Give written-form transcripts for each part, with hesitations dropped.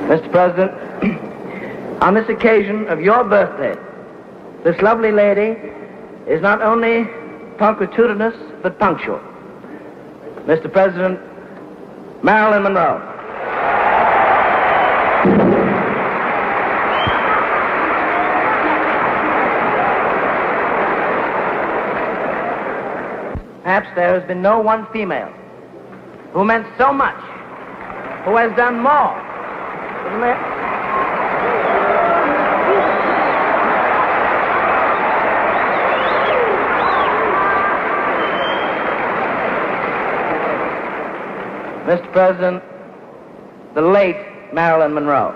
Mr. President, on this occasion of your birthday, this lovely lady is not only punctilious, but punctual. Mr. President, Marilyn Monroe. Perhaps there has been no one female who meant so much, who has done more. Mr. President, the late Marilyn Monroe.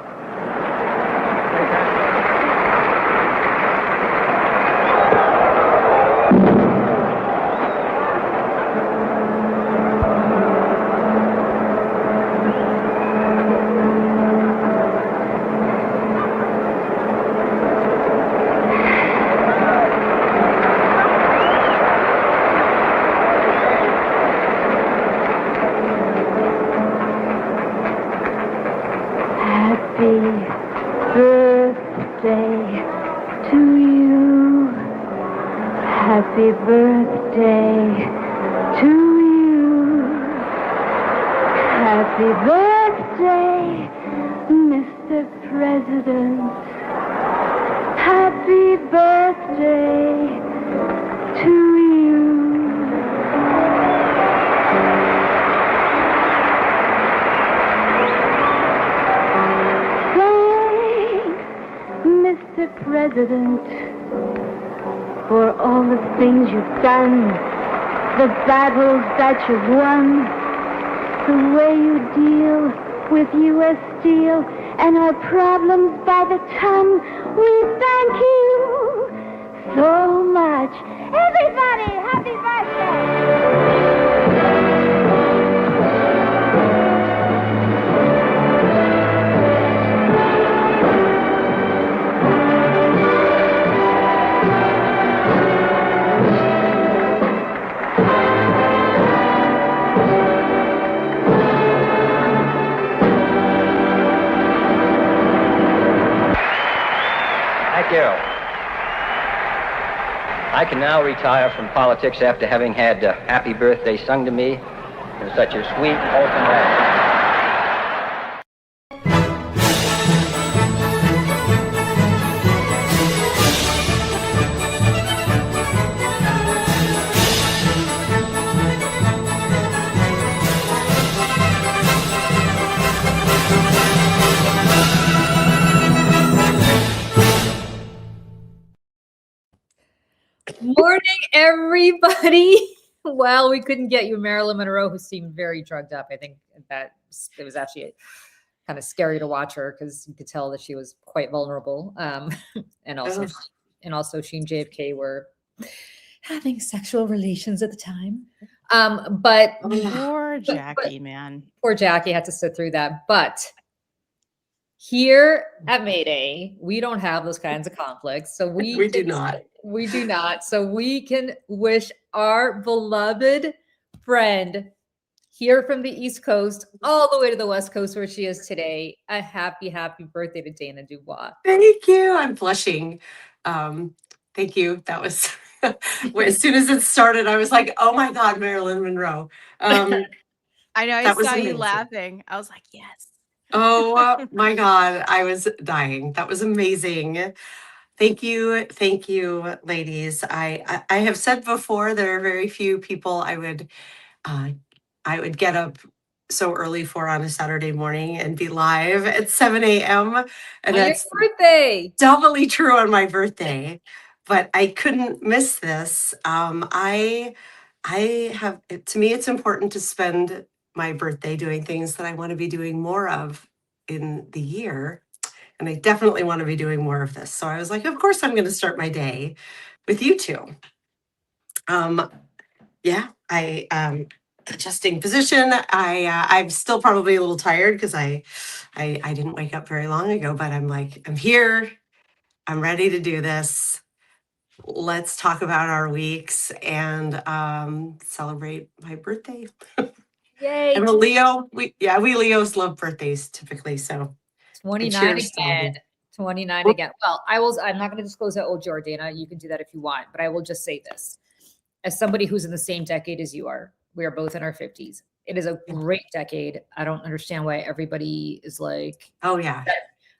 Happy birthday to you. Happy birthday, Mr. President. Happy birthday to you. Thanks, Mr. President, for all the things you've done, the battles that you've won, the way you deal with U.S. Steel and our problems by the ton. We thank you so much. Everybody, happy birthday! I can now retire from politics after having had Happy Birthday sung to me in such a sweet, wholesome way. Morning, everybody. Well, we couldn't get you Marilyn Monroe, who seemed very drugged up. I think that it was actually kind of scary to watch her because you could tell that she was quite vulnerable. And also she and JFK were having sexual relations at the time. But poor Jackie, man. Poor Jackie had to sit through that. But here at Mayday, we don't have those kinds of conflicts. So we do not. We do not. So we can wish our beloved friend here from the East Coast all the way to the West Coast where she is today a happy, happy birthday to Dana Dubois. Thank you. I'm blushing. Thank you. That was, as soon as it started, I was like, oh my God, Marilyn Monroe. I know, I saw amazing. you laughing. I was like, yes. Oh my God, I was dying. That was amazing. Thank you, ladies. I have said before, there are very few people I would get up so early for on a Saturday morning and be live at 7 a.m. And that's your birthday. Doubly true on my birthday, but I couldn't miss this. I have, to me, it's important to spend my birthday doing things that I want to be doing more of in the year. And I definitely want to be doing more of this. So I was like, of course, I'm going to start my day with you two. Adjusting position. I'm still probably a little tired because I didn't wake up very long ago, but I'm like, I'm here. I'm ready to do this. Let's talk about our weeks and celebrate my birthday. Yay. I'm a Leo. We Leos love birthdays typically. So And 29 cheers to all of again. you. 29 again. Well, I'm not going to disclose how old you are, Dana. You can do that if you want, but I will just say this. As somebody who's in the same decade as you are, we are both in our 50s. It is a great decade. I don't understand why everybody is like, Oh yeah.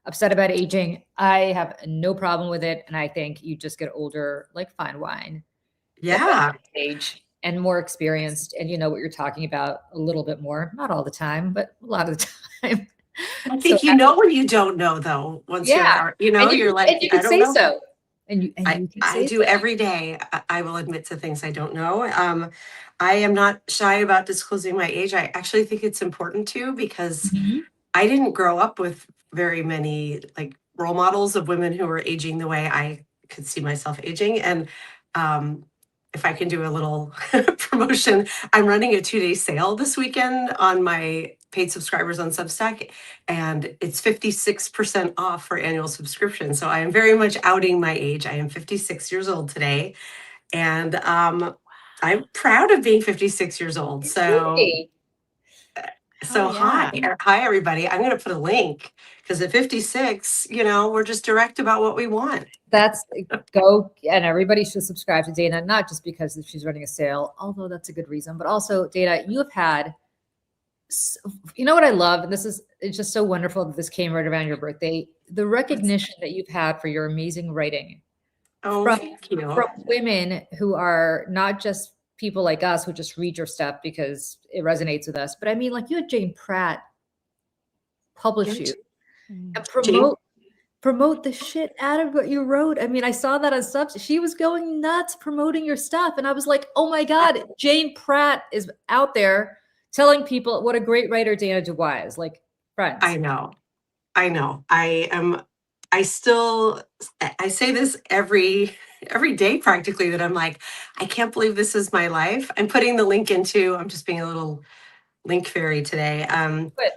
upset about aging. I have no problem with it. And I think you just get older like fine wine. Yeah. Age and more experienced, and you know what you're talking about a little bit more. Not all the time, but a lot of the time. I think you know when you don't know though. Once Yeah. you're like, you I can don't say know. so. And you can I say do so. every day. I will admit to things I don't know. I am not shy about disclosing my age. I actually think it's important to because Mhm. I didn't grow up with very many like role models of women who were aging the way I could see myself aging. And if I can do a little promotion, I'm running a 2-day sale this weekend on my paid subscribers on Substack, and it's 56% off for annual subscription. So I am very much outing my age. I am 56 years old today, and I'm proud of being 56 years old. So Hey, so yeah. hi everybody. I'm going to put a link because at 56, we're just direct about what we want. that's go, and everybody should subscribe to Dana, not just because she's running a sale, although that's a good reason, but also Dana, you have had, you know what I love, and it's just so wonderful that this came right around your birthday, the recognition that you've had for your amazing writing Oh, from thank you. women who are not just people like us who just read your stuff because it resonates with us, but I mean, like you had Jane Pratt publish you and promote the shit out of what you wrote. I mean, I saw that on stuff. She was going nuts promoting your stuff. And I was like, oh my God, Jane Pratt is out there telling people what a great writer Dana Dubois is. Like, friends. I know. I say this every day practically, that I'm like, I can't believe this is my life. I'm putting the link I'm just being a little link fairy today,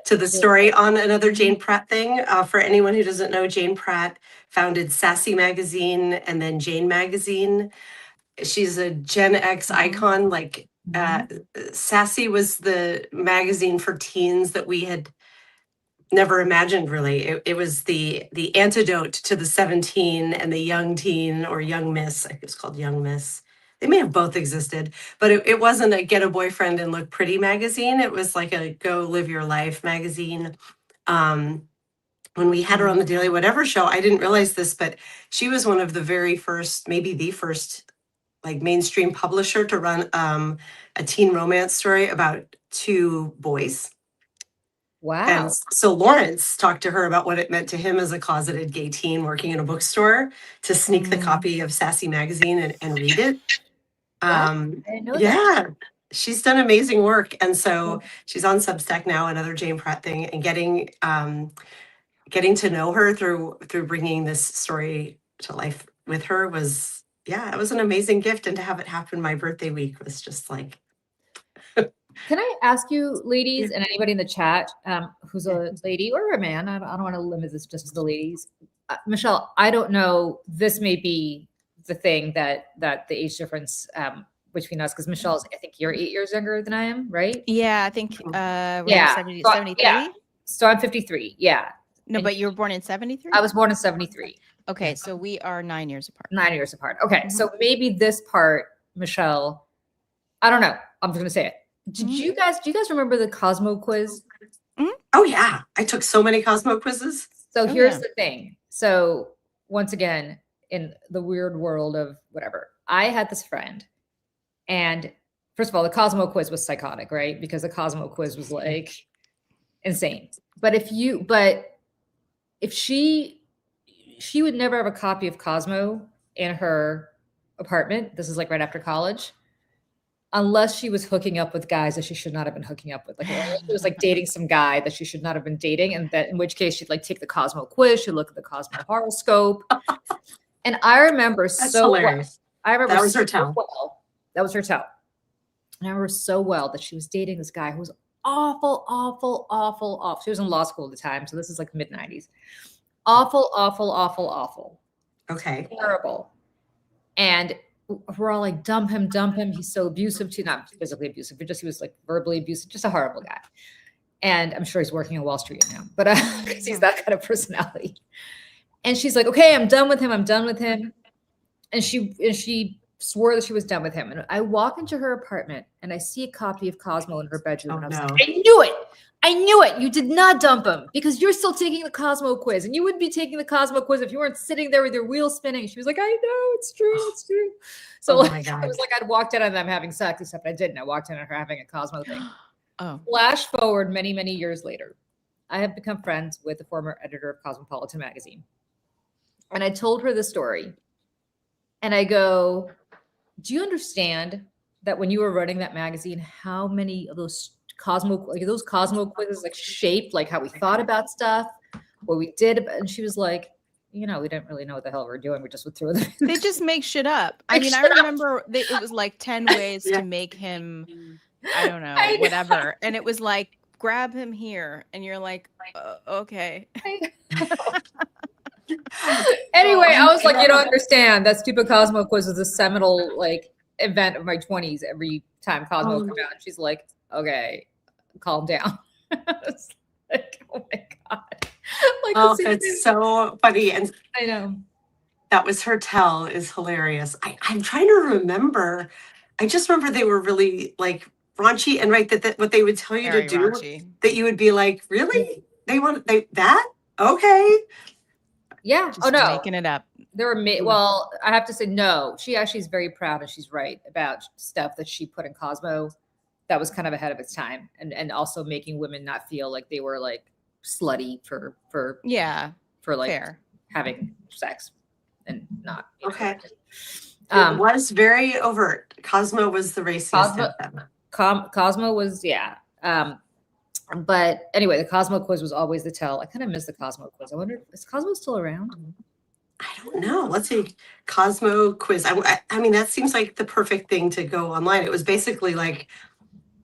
to the story on another Jane Pratt thing. For anyone who doesn't know, Jane Pratt founded Sassy Magazine and then Jane Magazine. She's a Gen X icon. Like Sassy was the magazine for teens that we had never imagined, really. It was the antidote to the 17 and the young teen or young miss. I think it was called Young Miss. They may have both existed, but it wasn't a get a boyfriend and look pretty magazine. It was like a go live your life magazine. When we had her on the Daily Whatever show, I didn't realize this, but she was one of the very first, maybe the first, like mainstream publisher to run a teen romance story about two boys. Wow. And so Lawrence talked to her about what it meant to him as a closeted gay teen working in a bookstore to sneak the copy of Sassy Magazine and read it. Wow. I didn't know Yeah, that. she's done amazing work. And so she's on Substack now, another Jane Pratt thing, and getting to know her through bringing this story to life with her was, it was an amazing gift. And to have it happen my birthday week was just like, Can I ask you, ladies, and anybody in the chat who's a lady or a man, I don't want to limit this just to the ladies. Michelle, I don't know, this may be the thing that the age difference between us, because Michelle's, I think you're 8 years younger than I am, right? Yeah, I think Yeah. 73. Yeah. So I'm 53. Yeah. No, And but you were born in 73? I was born in 73. Okay, so we are 9 years apart. 9 years apart. Okay. So maybe this part, Michelle, I don't know. I'm just gonna say it. Do you guys remember the Cosmo quiz? Oh yeah, I took so many Cosmo quizzes. So here's the thing. So once again, in the weird world of whatever, I had this friend, and first of all, the Cosmo quiz was psychotic, right? Because the Cosmo quiz was like insane. But if she would never have a copy of Cosmo in her apartment. This is like right after college. Unless she was hooking up with guys that she should not have been hooking up with. Like she was like dating some guy that she should not have been dating. And that in which case she'd like take the Cosmo quiz, she'd look at the Cosmo horoscope. And I remember hilarious. That was her tell. That was her tell. And I remember so well that she was dating this guy who was awful, awful, awful, awful. She was in law school at the time. So this is like mid-90s. Awful, awful, awful, awful. Okay. Terrible. And we're all like, dump him. He's so abusive to, not physically abusive, but just he was like verbally abusive, just a horrible guy. And I'm sure he's working on Wall Street now, but because he's that kind of personality. And she's like, okay, I'm done with him. I'm done with him. And she swore that she was done with him. And I walk into her apartment and I see a copy of Cosmo in her bedroom. Oh, and I was no. like, I knew it. I knew it. You did not dump him because you're still taking the Cosmo quiz. And you wouldn't be taking the Cosmo quiz if you weren't sitting there with your wheels spinning. She was like, I know, it's true. It's true. So Oh my God. it was like I'd walked in on them having sex, except I didn't. I walked in on her having a Cosmo thing. Oh, Flash forward many, many years later. I have become friends with the former editor of Cosmopolitan magazine. And I told her the story. And I go, do you understand that when you were running that magazine, how many of those Cosmo quizzes like shaped like how we thought about stuff, what we did? And she was like, you know, we didn't really know what the hell we were doing. We just went through them. they just make shit up. I mean, I remember it was like 10 ways to make him, I don't know, whatever. And it was like, grab him here. And you're like, okay. Anyway, I was like, you don't understand. That stupid Cosmo quiz is a seminal like event of my 20s every time Cosmo comes out. And she's like, okay, calm down. It's like, oh my God. Like, Oh, it's so funny. And I know. that was her tell is hilarious. I'm trying to remember. I just remember they were really like raunchy and right that what they would tell you Very to do raunchy. that you would be like, really? They that? Okay. Yeah. Just oh no. making it up. There were well, I have to say no. She actually is very proud and she's right about stuff that she put in Cosmo that was kind of ahead of its time, and also making women not feel like they were like slutty for like fair. having sex and not. Okay. It was very overt. Cosmo was the raciest of them. Cosmo was, yeah. But anyway, the Cosmo quiz was always the tell. I kind of miss the Cosmo quiz. I wonder, is Cosmo still around? I don't know. Let's see. Cosmo quiz. I mean, that seems like the perfect thing to go online. It was basically like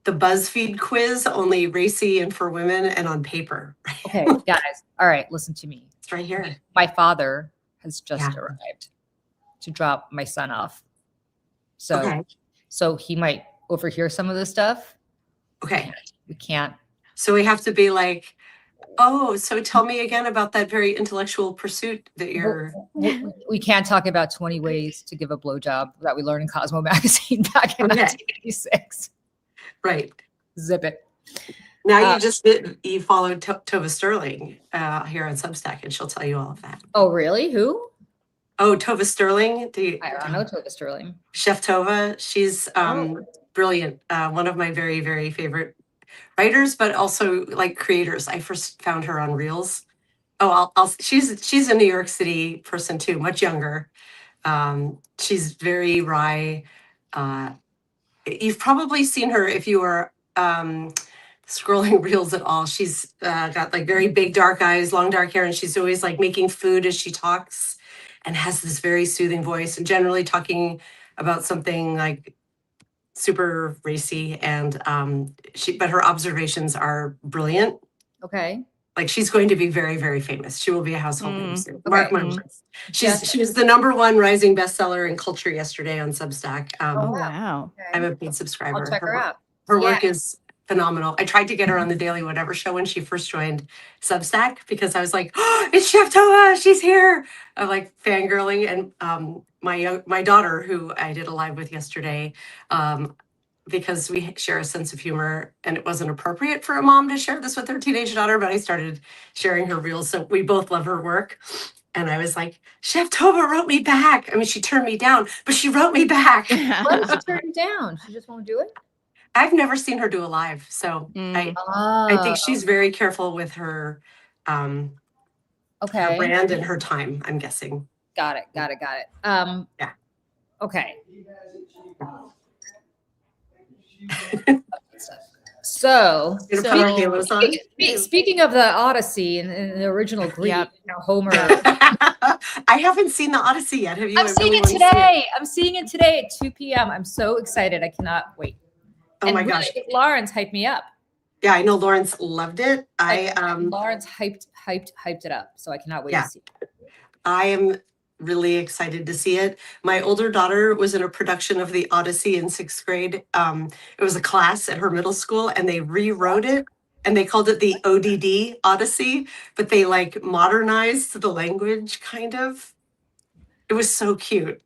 the BuzzFeed quiz, only racy and for women and on paper. Okay, guys. All right, listen to me. It's right here. My father has just arrived to drop my son off. So he might overhear some of this stuff. Okay. We can't. So we have to be like, oh, so tell me again about that very intellectual pursuit that you're. We can't talk about 20 ways to give a blowjob that we learned in Cosmo magazine back in 1986. Right. Zip it. Now you followed Tova Sterling here on Substack, and she'll tell you all of that. Oh, really? Who? Oh, Tova Sterling. I don't know Tova Sterling. Chef Tova. She's brilliant. One of my very, very favorite writers, but also like creators. I first found her on Reels. Oh, she's a New York City person too, much younger. She's very wry. You've probably seen her if you are scrolling Reels at all. She's got like very big dark eyes, long dark hair, and she's always like making food as she talks and has this very soothing voice and generally talking about something like super racy. And but her observations are brilliant. Okay. Like she's going to be very, very famous. She will be a household name soon. Okay. Mark my words. She was the #1 rising bestseller in culture yesterday on Substack. Oh wow! Okay. I'm a paid subscriber. I'll check her out. Her work is phenomenal. I tried to get her on the Daily Whatever show when she first joined Substack because I was like, oh, it's Chef Tova, she's here. I'm like fangirling, and my daughter, who I did a live with yesterday, because we share a sense of humor and it wasn't appropriate for a mom to share this with her teenage daughter, but I started sharing her reels. So we both love her work. And I was like, Chef Tova wrote me back. I mean, she turned me down, but she wrote me back. Why did she turn you down? She just won't do it? I've never seen her do a live. So I think she's very careful with her, her brand and her time, I'm guessing. Got it. Yeah. Okay. So speaking of the Odyssey and the original Greek, Homer. I haven't seen the Odyssey yet. Have you? I'm seeing it today. I'm seeing it today at 2 p.m. I'm so excited. I cannot wait. Oh my gosh. Lawrence hyped me up. Yeah, I know Lawrence loved it. Lawrence hyped it up. So I cannot wait to see it. I am really excited to see it. My older daughter was in a production of the Odyssey in 6th grade. It was a class at her middle school and they rewrote it and they called it the ODD Odyssey, but they like modernized the language kind of. It was so cute.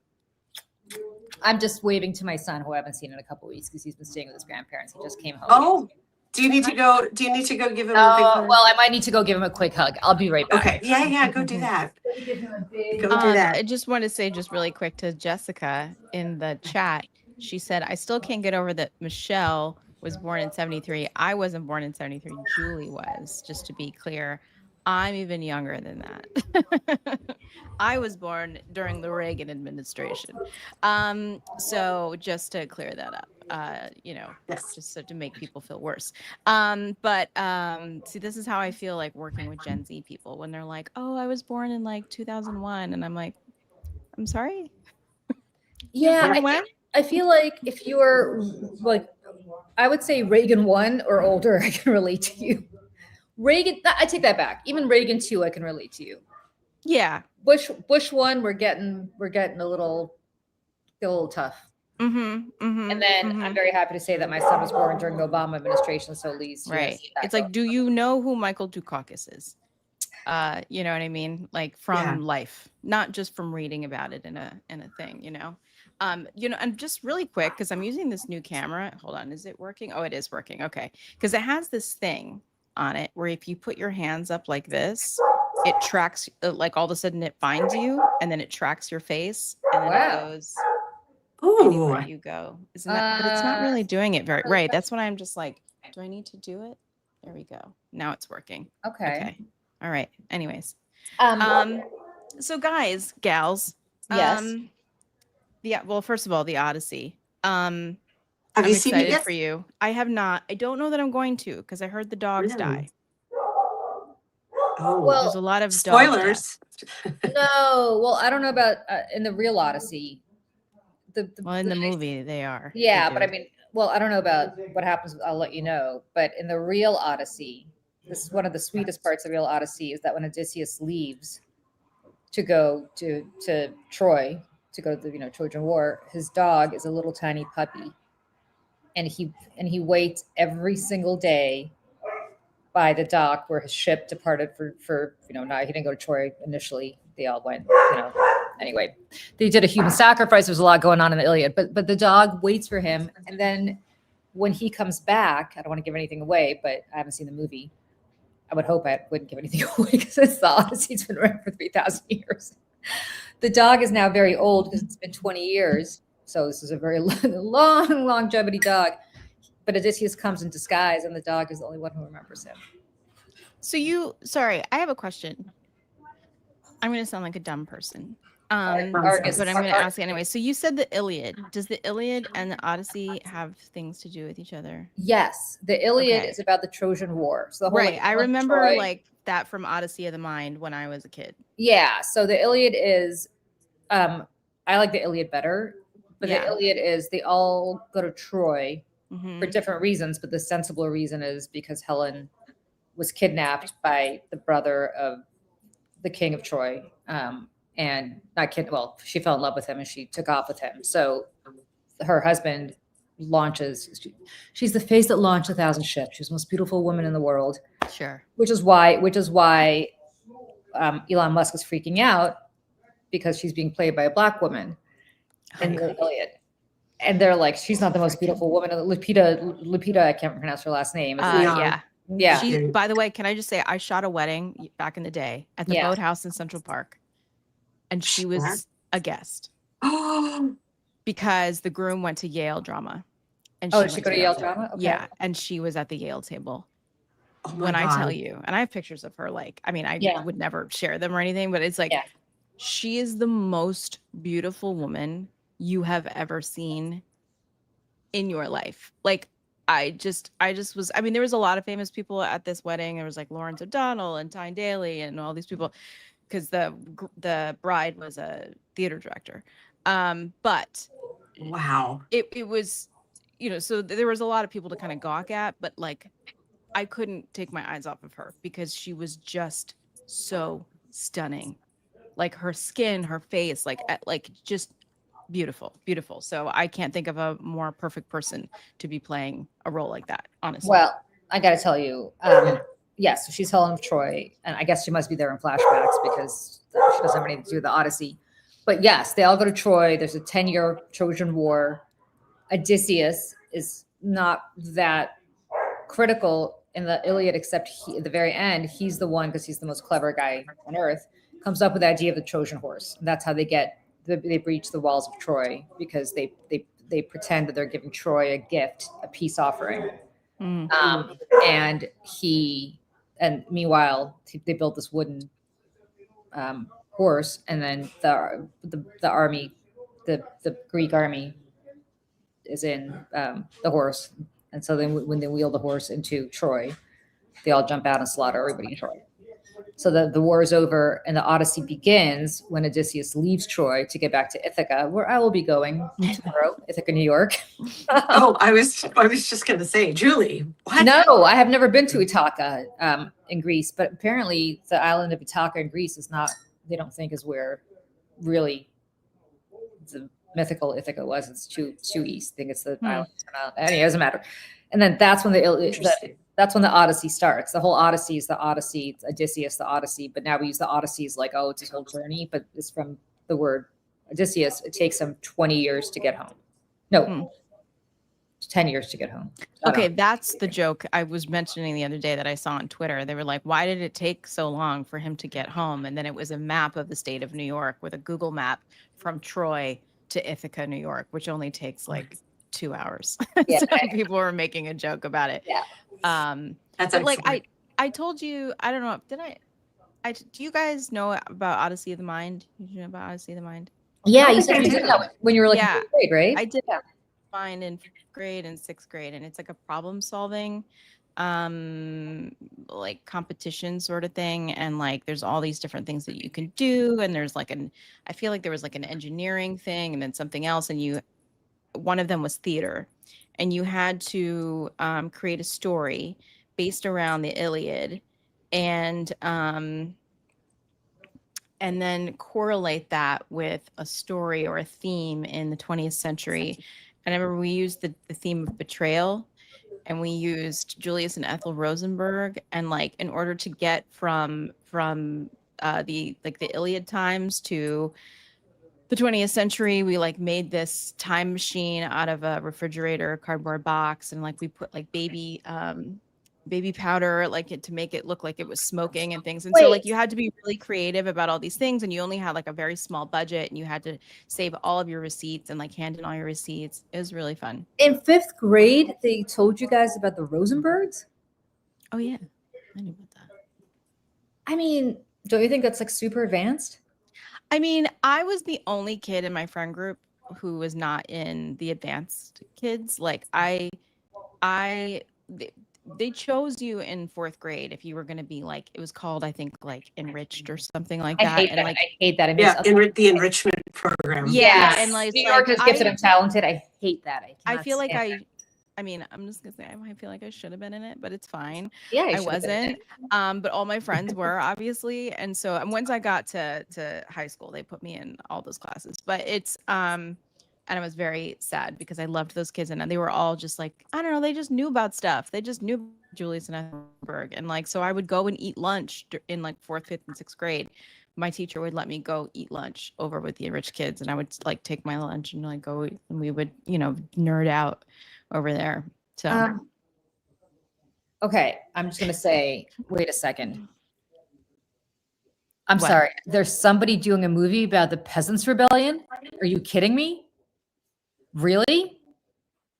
I'm just waving to my son, who I haven't seen in a couple weeks because he's been staying with his grandparents. He just came home. Oh, do you need to go give him a big hug? Well, I might need to go give him a quick hug. I'll be right back. Okay. Yeah, go do that. Go do that. I just want to say just really quick to Jessica in the chat. She said, I still can't get over that Michelle was born in 73. I wasn't born in 73. Julie was, just to be clear. I'm even younger than that. I was born during the Reagan administration. So just to clear that up, Yes. just so to make people feel worse. See, this is how I feel like working with Gen Z people when they're like, oh, I was born in like 2001. And I'm like, I'm sorry. Yeah, I feel like if you're like, I would say Reagan 1 or older, I can relate to you. Reagan, I take that back. Even Reagan 2, I can relate to you. Yeah. Bush 1, we're getting a little tough. And then I'm very happy to say that my son was born during the Obama administration, so at least right. It's like, do you know who Michael Dukakis is? You know what I mean? Like from life, not just from reading about it in a thing, and just really quick, because I'm using this new camera. Hold on, is it working? Oh, it is working. Okay. Because it has this thing on it where if you put your hands up like this, it tracks, like all of a sudden it finds you and then it tracks your face and then it goes anywhere you go. Isn't that, but it's not really doing it very right. That's what I'm just like, do I need to do it? There we go. Now it's working. Okay. All right. Anyways. So guys, gals. Yes. Yeah. Well, first of all, the Odyssey. Have I'm you seen it excited yet? for you. I have not. I don't know that I'm going to because I heard the dogs die. Oh, Well, there's a lot of spoilers. No. Well, I don't know about in the real Odyssey. Well, in the movie they are. Yeah, but I mean, well, I don't know about what happens. I'll let you know. But in the real Odyssey, this is one of the sweetest parts of the real Odyssey is that when Odysseus leaves to go to Troy, to go to the Trojan War, his dog is a little tiny puppy. And he waits every single day by the dock where his ship departed for now he didn't go to Troy initially. They all went, anyway. They did a human sacrifice. There's a lot going on in the Iliad, but the dog waits for him. And then when he comes back, I don't want to give anything away, but I haven't seen the movie. I would hope I wouldn't give anything away because it's the Odyssey's been around for 3,000 years. The dog is now very old because it's been 20 years. So this is a very long longevity dog. But Odysseus comes in disguise and the dog is the only one who remembers him. So sorry, I have a question. I'm going to sound like a dumb person. But I'm going to ask anyway. So you said the Iliad. Does the Iliad and the Odyssey have things to do with each other? Yes. The Iliad is about the Trojan War. So the whole, right. I remember Troy, that from Odyssey of the Mind when I was a kid. Yeah. So the Iliad is, I like the Iliad better. But the Iliad is they all go to Troy for different reasons. But the sensible reason is because Helen was kidnapped by the brother of the king of Troy. And not kid. Well, she fell in love with him and she took off with him. So her husband launches. She's the face that launched 1,000 ships. She's the most beautiful woman in the world. Sure. Which is why Elon Musk is freaking out because she's being played by a black woman. And the Iliad. And they're like, she's not the most beautiful woman. Lupita, I can't pronounce her last name. Yeah. She, by the way, can I just say, I shot a wedding back in the day at the boathouse in Central Park. And she was a guest. Because the groom went to Yale Drama. And did she go to Yale Drama? Okay. Yeah. And she was at the Yale table. When I tell you, and I have pictures of her, I would never share them or anything, but it's like, she is the most beautiful woman you have ever seen in your life. Like, I just was, there was a lot of famous people at this wedding. There was like Lawrence O'Donnell and Tyne Daly and all these people, because the bride was a theater director. But wow, it was, so there was a lot of people to kind of gawk at, but like, I couldn't take my eyes off of her because she was just so stunning. Like her skin, her face, like just beautiful. So I can't think of a more perfect person to be playing a role like that, honestly. Well, I got to tell you, yes, so she's Helen of Troy, and I guess she must be there in flashbacks because she doesn't have anything to do with the Odyssey. But yes, they all go to Troy. There's a 10-year Trojan War. Odysseus is not that critical in the Iliad, except at the very end, he's the one, because he's the most clever guy on earth, comes up with the idea of the Trojan horse. And that's how they breach the walls of Troy, because they pretend that they're giving Troy a gift, a peace offering. And meanwhile, they built this wooden horse, and then the army, the Greek army, is in the horse, and so then when they wheel the horse into Troy, they all jump out and slaughter everybody in Troy. So the war is over, and the Odyssey begins when Odysseus leaves Troy to get back to Ithaca, where I will be going tomorrow, Ithaca, New York. Oh, I was just going to say, Julie, what? No, I have never been to Ithaca in Greece, but apparently the island of Ithaca in Greece is not, they don't think is where really the mythical Ithaca was. It's too east. I think it's the island. Anyway, it doesn't matter. And then that's when that's when the Odyssey starts. The whole Odyssey is the Odyssey, it's Odysseus, the Odyssey. But now we use the Odyssey as like, oh, it's his whole journey. But it's from the word Odysseus. It takes him 20 years to get home. No, 10 years to get home. Okay, that's the joke I was mentioning the other day that I saw on Twitter. They were like, why did it take so long for him to get home? And then it was a map of the state of New York with a Google map from Troy to Ithaca, New York, which only takes like 2 hours. Yeah. So people were making a joke about it. Yeah. That's but like excellent. I told you, I don't know, did I do you guys know about Odyssey of the Mind? Did you know about Odyssey of the Mind? Yeah, you said you did that when you were like in fifth grade, right? I did mine in 5th grade and 6th grade, and it's like a problem solving like competition sort of thing, and like there's all these different things that you can do, and there's like I feel like there was like an engineering thing and then something else, and one of them was theater, and you had to create a story based around the Iliad, and then correlate that with a story or a theme in the 20th century. And I remember we used the theme of betrayal, and we used Julius and Ethel Rosenberg, and like in order to get from the Iliad times to the 20th century, we like made this time machine out of a refrigerator, a cardboard box, and like we put like baby powder like it to make it look like it was smoking and things. And so like you had to be really creative about all these things, and you only had like a very small budget, and you had to save all of your receipts and like hand in all your receipts. It was really fun. In 5th grade, they told you guys about the Rosenbergs? Oh yeah, I knew about that. I mean, don't you think that's like super advanced? I mean, I was the only kid in my friend group who was not in the advanced kids. Like they chose you in 4th grade if you were going to be like, it was called, I think, like enriched or something like that. I hate that. The enrichment program. Yeah, and like New York is gifted and talented. I hate that. I feel like I mean, I'm just gonna say I feel like I should have been in it, but it's fine. Yeah, I wasn't. But all my friends were, obviously, and so once I got to high school, they put me in all those classes. But it's and I was very sad because I loved those kids, and they were all just like, I don't know, they just knew about stuff. They just knew Julius and Ethel, and like so I would go and eat lunch in like 4th, 5th, and 6th grade. My teacher would let me go eat lunch over with the enriched kids, and I would like take my lunch and like go, and we would nerd out over there. So okay, I'm just gonna say, wait a second. I'm sorry. There's somebody doing a movie about the Peasants' Rebellion? Are you kidding me? Really?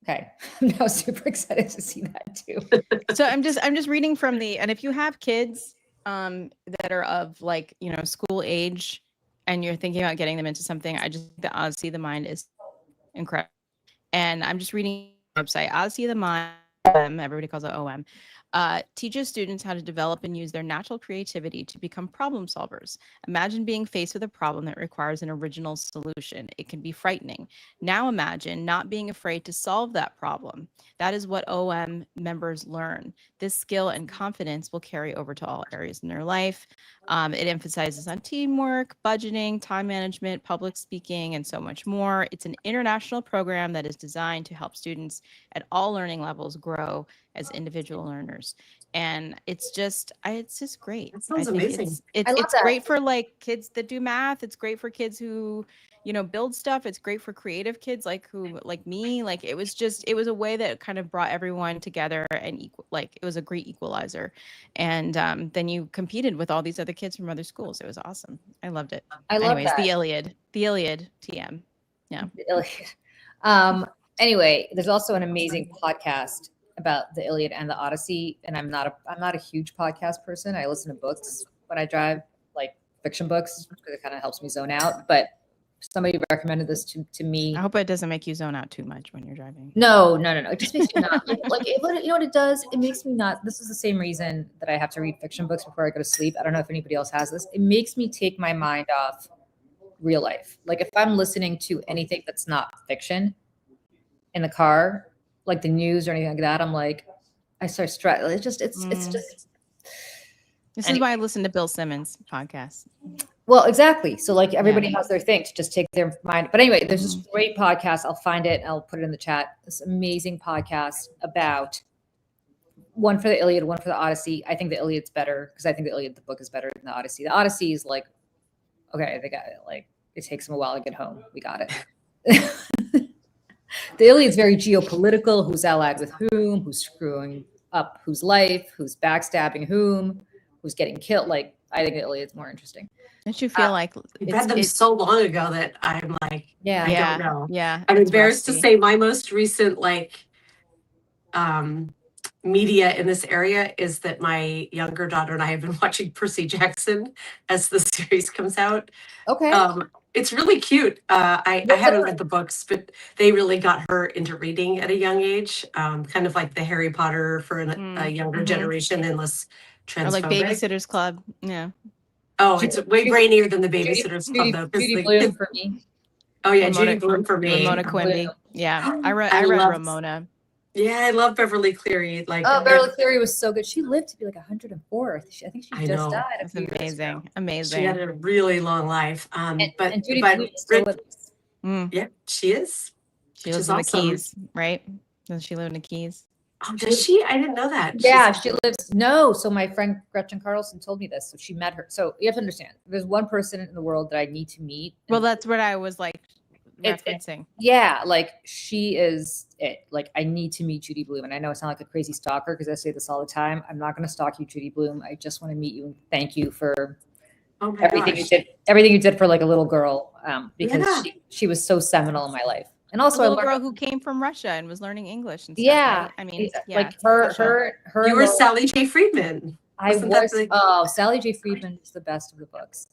Okay. I'm now super excited to see that too. So I'm just reading from and if you have kids that are of like, school age, and you're thinking about getting them into something, I just think the Odyssey of the Mind is incredible. And I'm just reading the website, Odyssey of the Mind, everybody calls it OM, teaches students how to develop and use their natural creativity to become problem solvers. Imagine being faced with a problem that requires an original solution. It can be frightening. Now imagine not being afraid to solve that problem. That is what OM members learn. This skill and confidence will carry over to all areas in their life. It emphasizes on teamwork, budgeting, time management, public speaking, and so much more. It's an international program that is designed to help students at all learning levels grow grow as individual learners. And it's just great. That sounds amazing. It's great for like kids that do math. It's great for kids who, build stuff. It's great for creative kids like me. Like it was a way that kind of brought everyone together and it was a great equalizer. And then you competed with all these other kids from other schools. It was awesome. I loved it. Anyways, that. the Iliad TM. Yeah. The Iliad. Anyway, there's also an amazing podcast about the Iliad and the Odyssey. And I'm not a huge podcast person. I listen to books when I drive, like fiction books, because it kind of helps me zone out. But somebody recommended this to me. I hope it doesn't make you zone out too much when you're driving. No. It just makes me not you know what it does? It makes me not. This is the same reason that I have to read fiction books before I go to sleep. I don't know if anybody else has this. It makes me take my mind off real life. Like if I'm listening to anything that's not fiction in the car, like the news or anything like that, I'm like, I start stress. It's just. This is why I listen to Bill Simmons' podcast. Well, exactly. So like everybody has their thing to just take their mind. But anyway, there's this great podcast. I'll find it and I'll put it in the chat. This amazing podcast about one for the Iliad, one for the Odyssey. I think the Iliad's better because I think the book is better than the Odyssey. The Odyssey is like, okay, they got it. Like it takes them a while to get home. We got it. The Iliad's very geopolitical. Who's allied with whom? Who's screwing up whose life? Who's backstabbing whom? Who's getting killed? Like I think the Iliad's more interesting. Don't you feel like I've read them so long ago that I'm like, I don't know. Yeah. I'm embarrassed to say my most recent media in this area is that my younger daughter and I have been watching Percy Jackson as the series comes out. Okay. It's really cute. I haven't read the books, but they really got her into reading at a young age. Kind of like the Harry Potter for a younger generation and less transphobic. Or like Babysitter's Club. Yeah. Oh, it's way brainier than the Babysitter's Club, though. Judy Blume for me. Oh yeah, Judy Blume for me. Ramona Quimby. Yeah, I read Ramona. Yeah, I love Beverly Cleary. Beverly Cleary was so good. She lived to be like 104. I think she just died. It's amazing. She had a really long life. And Judy Blume is still with us. Yeah, she is. She lives in the Keys, right? Does she live in the Keys? Oh, does she? I didn't know that. Yeah, she lives. No, so my friend Gretchen Carlson told me this. So she met her. So you have to understand, there's one person in the world that I need to meet. Well, that's what I was like referencing. Yeah, like she is it. Like I need to meet Judy Blume, and I know it's not like a crazy stalker because I say this all the time. I'm not going to stalk you, Judy Blume. I just want to meet you and thank you for everything you did. Everything you did for like a little girl, because she was so seminal in my life. And also, a little girl who came from Russia and was learning English and stuff. Yeah, right? I mean, like her. You were Sally J. Friedman. Sally J. Friedman is the best of the books.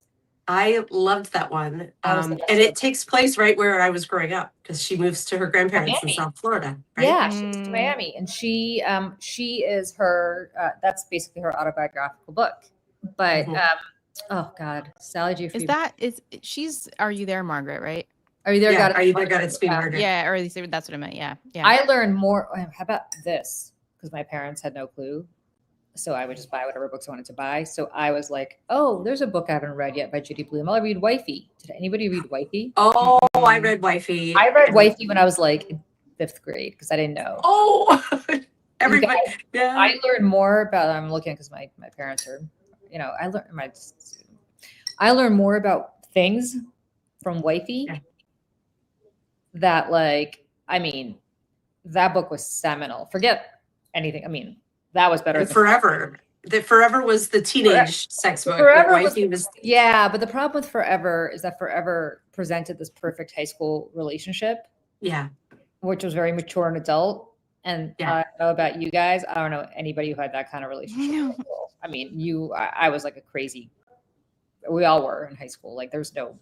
I loved that one, and it takes place right where I was growing up because she moves to her grandparents in South Florida. Right? Yeah, she moves to Miami, and she is her. That's basically her autobiographical book. But oh God, Sally J. Friedman. She's Are You There, Margaret? Right? Are You There? Yeah, Are You There? Got It, Speed Margaret. Yeah, or that's what I meant. Yeah. I learned more. How about this? Because my parents had no clue. So I would just buy whatever books I wanted to buy. So I was like, oh, there's a book I haven't read yet by Judy Blume. I'll read Wifey. Did anybody read Wifey? Oh, I read Wifey. I read Wifey when I was like in 5th grade because I didn't know. Oh, everybody. Yeah. I learned more about, I'm looking because my parents are, I learned more about things from Wifey that that book was seminal. Forget anything. That was better. Forever. Forever was the teenage sex book. Forever was. Yeah, but the problem with Forever is that Forever presented this perfect high school relationship. Yeah. Which was very mature and adult. And I don't know about you guys. I don't know anybody who had that kind of relationship. I was like a crazy. We all were in high school. Like there's no.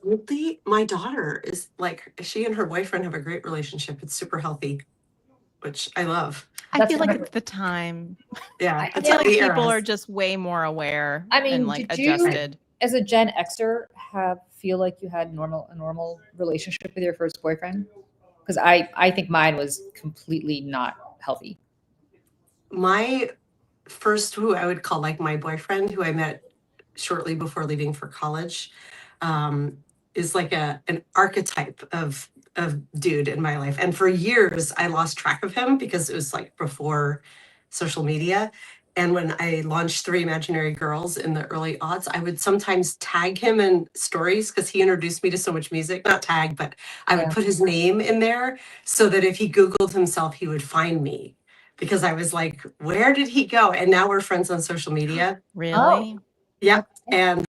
My daughter is like, she and her boyfriend have a great relationship. It's super healthy, which I love. I feel like it's the time. Yeah. I feel like people are just way more aware and like adjusted. As a Gen Xer, feel like you had a normal relationship with your first boyfriend? Because I think mine was completely not healthy. My first, who I would call like my boyfriend, who I met shortly before leaving for college, is like an archetype of dude in my life. And for years, I lost track of him because it was like before social media. And when I launched Three Imaginary Girls in the early aughts, I would sometimes tag him in stories because he introduced me to so much music. Not tag, but I would put his name in there so that if he Googled himself, he would find me. Because I was like, where did he go? And now we're friends on social media. Really? Yeah. And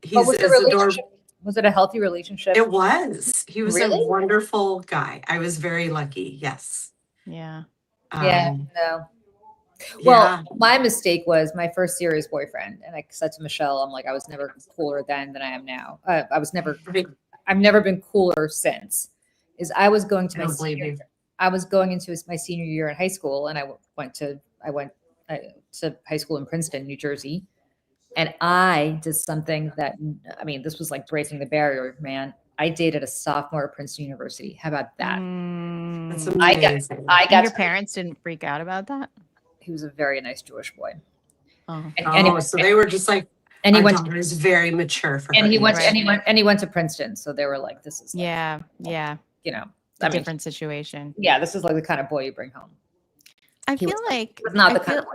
he's was the as adorable. relationship? Was it a healthy relationship? It was. He was Really? a wonderful guy. I was very lucky. Yes. Yeah. Yeah. No. Yeah. Well, my mistake was my first serious boyfriend, and I said to Michelle, "I'm like, I was never cooler then than I am now. I've never been cooler since." I was going to my senior year in high school, and I went to high school in Princeton, New Jersey, and I did something that, I mean, this was like breaking the barrier, man. I dated a sophomore at Princeton University. How about that? That's amazing. I got your parents didn't freak out about that? He was a very nice Jewish boy. So they were just like, and he was very mature for and her. he went to Princeton, so they were like, this is like, you know, a different situation. Yeah, this is like the kind of boy you bring home. I feel like not the kind of boy.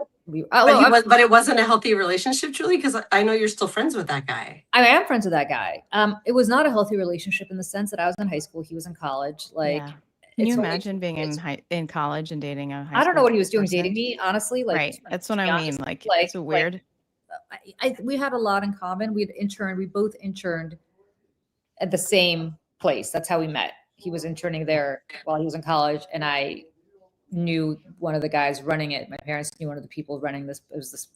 But it wasn't a healthy relationship, Julie, because I know you're still friends with that guy. I am friends with that guy. It was not a healthy relationship in the sense that I was in high school, he was in college. Like, can you imagine being in college and dating a high school I don't know what he was doing person? dating me, honestly. Like, right. That's what I mean. Like, it's so weird. We had a lot in common. We both interned at the same place. That's how we met. He was interning there while he was in college, and I knew one of the guys running it. My parents knew one of the people running this. It was this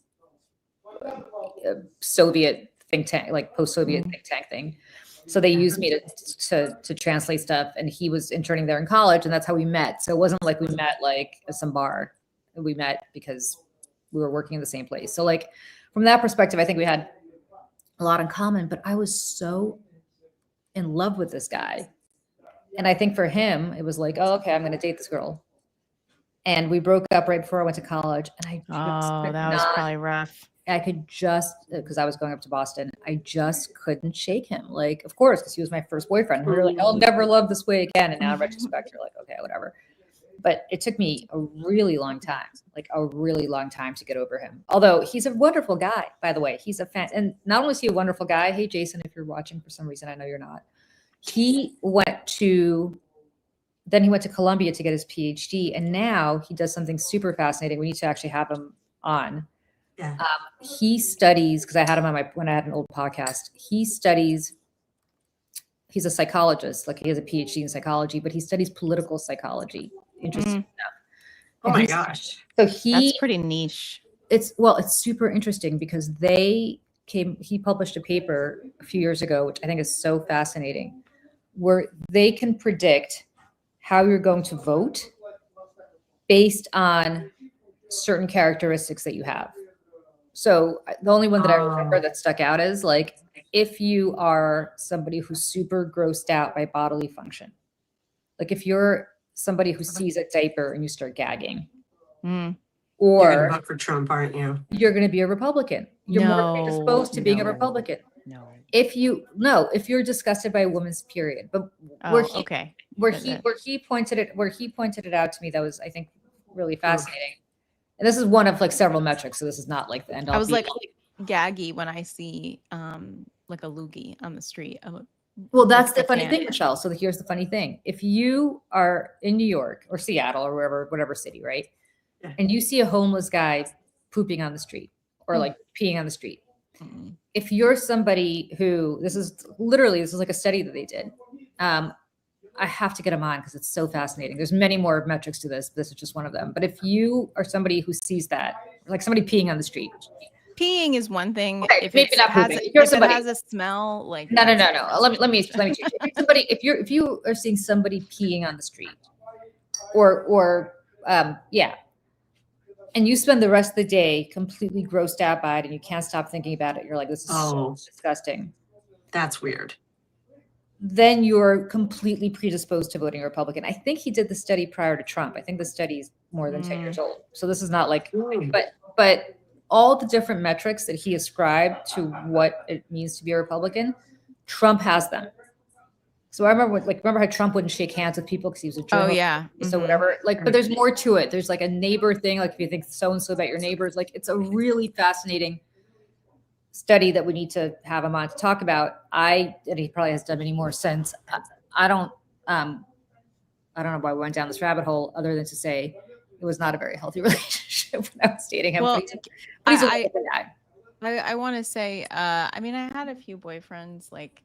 Soviet think tank, like post-Soviet think tank thing. So they used me to translate stuff, and he was interning there in college, and that's how we met. So it wasn't like we met like at some bar. We met because we were working in the same place. So like from that perspective, I think we had a lot in common, but I was so in love with this guy. And I think for him, it was like, oh, okay, I'm going to date this girl. And we broke up right before I went to college. And that was probably rough. I could because I was going up to Boston, I just couldn't shake him. Like, of course, because he was my first boyfriend. We were like, I'll never love this way again. And now in retrospect, you're like, okay, whatever. But it took me a really long time, to get over him. Although he's a wonderful guy, by the way. He's a fan. And not only is he a wonderful guy, hey, Jason, if you're watching for some reason, I know you're not. He went to Columbia to get his PhD. And now he does something super fascinating. We need to actually have him on. Yeah. He studies, because I had him on when I had an old podcast. He's a psychologist, like he has a PhD in psychology, but he studies political psychology. Interesting enough. Oh my gosh. So that's pretty niche. It's super interesting because he published a paper a few years ago, which I think is so fascinating, where they can predict how you're going to vote based on certain characteristics that you have. So the only one that I remember that stuck out is like, if you are somebody who's super grossed out by bodily function, like if you're somebody who sees a diaper and you start gagging, you're or gonna vote for Trump, aren't you? You're going to be a Republican. You're more predisposed to being a Republican. No. If you're disgusted by a woman's period, but where he pointed it out to me, that was, I think, really fascinating. And this is one of like several metrics, so this is not like the end all. I was like gaggy when I see like a loogie on the street. Well, that's the funny thing, Michelle. So here's the funny thing. If you are in New York or Seattle or whatever city, right? Yeah. And you see a homeless guy pooping on the street or like peeing on the street. Mm-hmm. If you're somebody who, this is like a study that they did. I have to get them on because it's so fascinating. There's many more metrics to this. This is just one of them. But if you are somebody who sees that, like somebody peeing on the street. Peeing is one thing. Okay, if maybe it not has, pooping. If it has a smell, like no. Let me change it. If you are seeing somebody peeing on the street, or and you spend the rest of the day completely grossed out by it and you can't stop thinking about it, you're like, this is so disgusting. That's weird. Then you're completely predisposed to voting Republican. I think he did the study prior to Trump. I think the study is more than 10 years old. So this is not like, but all the different metrics that he ascribed to what it means to be a Republican, Trump has them. So I remember how Trump wouldn't shake hands with people because he was a journalist. Oh yeah. So whatever. Like, but there's more to it. There's like a neighbor thing. Like if you think so and so about your neighbors, like it's a really fascinating study that we need to have him on to talk about. And he probably has done many more since. I don't know why we went down this rabbit hole, other than to say it was not a very healthy relationship when I was dating him. Well, but he's a wonderful guy. I want to say, I mean, I had a few boyfriends, like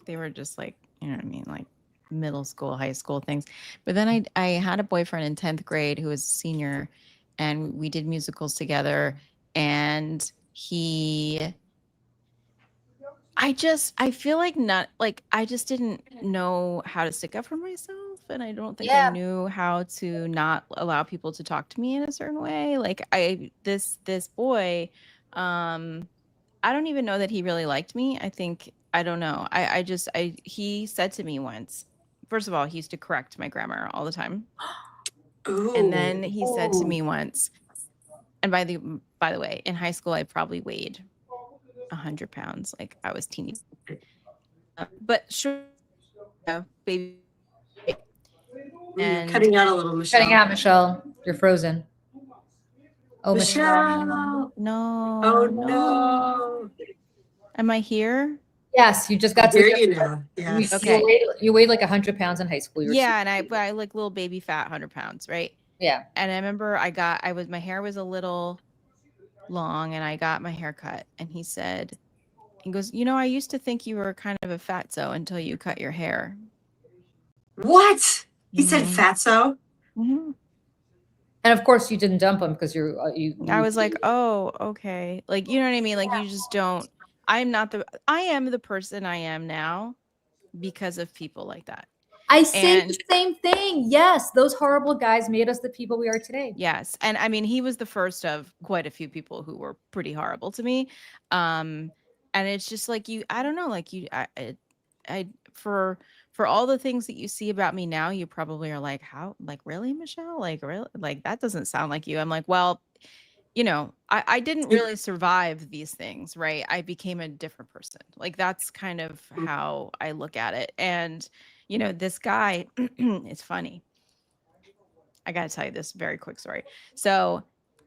they were just like, you know what I mean, like middle school, high school things. But then I had a boyfriend in 10th grade who was a senior, and we did musicals together. And I feel like I just didn't know how to stick up for myself. And I don't think I knew how to not allow people to talk to me in a certain way. Like this boy, I don't even know that he really liked me. I don't know. He said to me once, first of all, he used to correct my grammar all the time. Ooh. And then he said to me once, and by the way, in high school, I probably weighed 100 pounds. Like I was teeny, but sure, baby. And cutting out a little, Michelle. Cutting out, Michelle. You're frozen. Oh, Michelle. No. Oh no. Am I here? Yes, you just got to hear you now. Yes. Okay. You weighed like 100 pounds in high school. Yeah, and I like little baby fat 100 pounds, right? Yeah. And I remember my hair was a little long, and I got my hair cut, and he goes, I used to think you were kind of a fatso until you cut your hair. What? He said fatso? Mm-hmm. And of course you didn't dump him because I was like, oh, okay. Like, you know what I mean? Like you just don't, I am the person I am now because of people like that. I say the same thing. Yes. Those horrible guys made us the people we are today. Yes. And I mean, he was the first of quite a few people who were pretty horrible to me. And it's just like I don't know, like for all the things that you see about me now, you probably are like, how, like, really, Michelle? Like, really? Like, that doesn't sound like you. I'm like, well, I didn't really survive these things, right? I became a different person. Like, that's kind of how I look at it. And, this guy, it's funny. I got to tell you this very quick story. So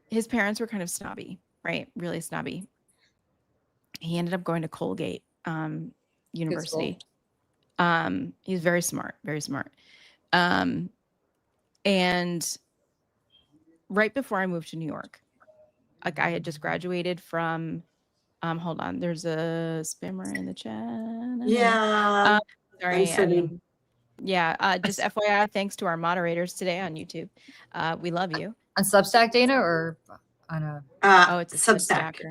his parents were kind of snobby, right? Really snobby. He ended up going to Colgate University. He's very smart, very smart. And right before I moved to New York, like I had just graduated from, hold on, there's a spammer in the chat. Yeah. Sorry. Just FYI, thanks to our moderators today on YouTube. We love you. On Substack, Dana, or on a? It's a Substack.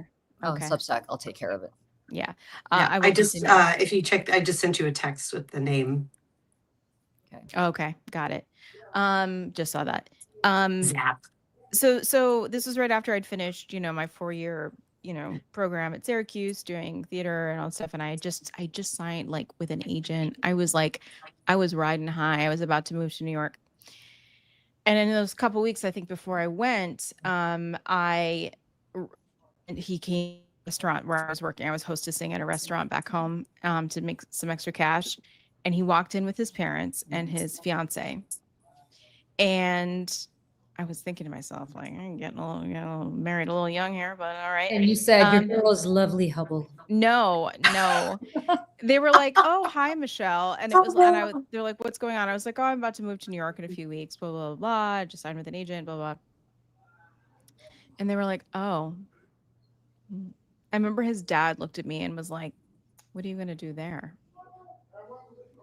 Okay. Substack, I'll take care of it. Yeah. I just, if you checked, I just sent you a text with the name. Okay. Got it. Just saw that. Zap. So this was right after I'd finished, my 4-year, program at Syracuse doing theater and all that stuff. And I just signed like with an agent. I was riding high. I was about to move to New York. And in those couple weeks, I think before I went, he came to a restaurant where I was working. I was hostessing at a restaurant back home to make some extra cash. And he walked in with his parents and his fiance. And I was thinking to myself, like, I'm getting a little married a little young here, but all right. And you said, your girl is lovely, Hubble. No. They were like, oh, hi, Michelle. And they're like, what's going on? I was like, oh, I'm about to move to New York in a few weeks, blah, blah, blah. I just signed with an agent, blah, blah. And they were like, oh. I remember his dad looked at me and was like, what are you going to do there?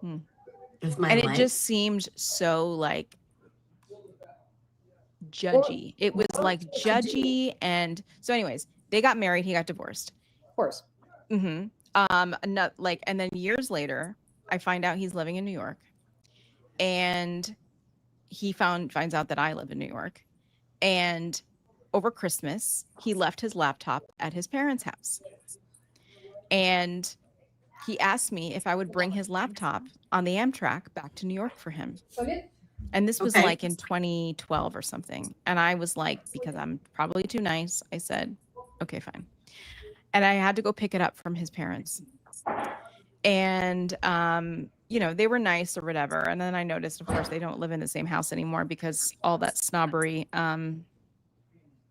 And it just seemed so like judgy. It was like judgy. And so anyways, they got married. He got divorced. Of course. Mm-hmm. And then years later, I find out he's living in New York, and he finds out that I live in New York. And over Christmas, he left his laptop at his parents' house. And he asked me if I would bring his laptop on the Amtrak back to New York for him. Okay. And this was like in 2012 or something. And I was like, because I'm probably too nice, I said, okay, fine. And I had to go pick it up from his parents. And, you know, they were nice or whatever. And then I noticed, of course, they don't live in the same house anymore because all that snobbery,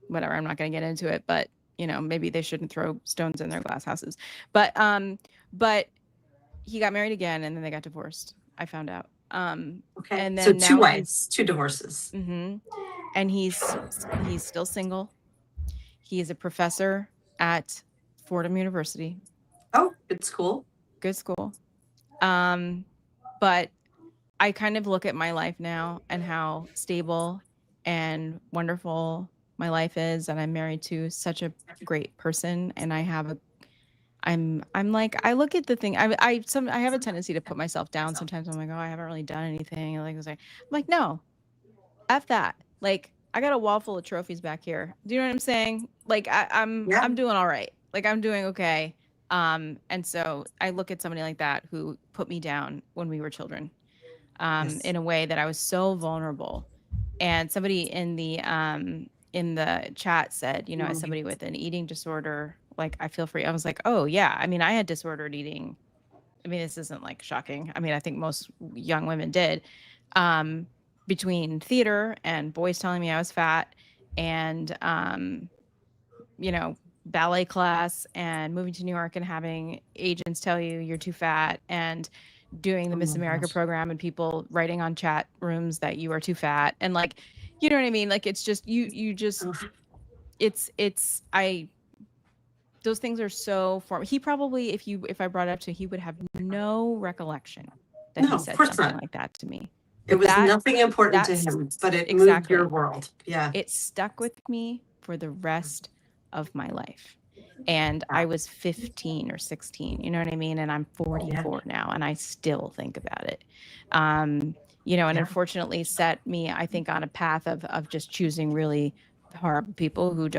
whatever, I'm not going to get into it, but you know, maybe they shouldn't throw stones in their glass houses. But he got married again and then they got divorced. I found out. Okay. And So then two now wives, two divorces. And he's still single. He is a professor at Fordham University. Oh, good school. Good school. But I kind of look at my life now and how stable and wonderful my life is, and I'm married to such a great person, and I have a I'm like, I look at the thing. I have a tendency to put myself down sometimes. I'm like, oh, I haven't really done anything. Like, I'm like, no, F that. Like, I got a wall full of trophies back here. Do you know what I'm saying? Like, I'm doing all right. Like, I'm doing okay. And so I look at somebody like that who put me down when we were children, in a way that I was so vulnerable. And somebody in the chat said, you know, as somebody with an eating disorder, like, I feel for you. I was like, oh yeah. I mean, I had disordered eating. I mean, this isn't like shocking. I mean, I think most young women did. Between theater and boys telling me I was fat and, you know, ballet class and moving to New York and having agents tell you you're too fat and doing the Miss America program and people writing on chat rooms that you are too fat. And like, you know what I mean? Like, it's just, you just, those things are so he probably, if I brought it up to him, he would have no recollection that he said something like that to me. It was nothing important to him, but it moved your world. Yeah. It stuck with me for the rest of my life. And I was 15 or 16, you know what I mean? And I'm 44 now, and I still think about it. You know, and unfortunately set me, I think, on a path of just choosing really horrible people who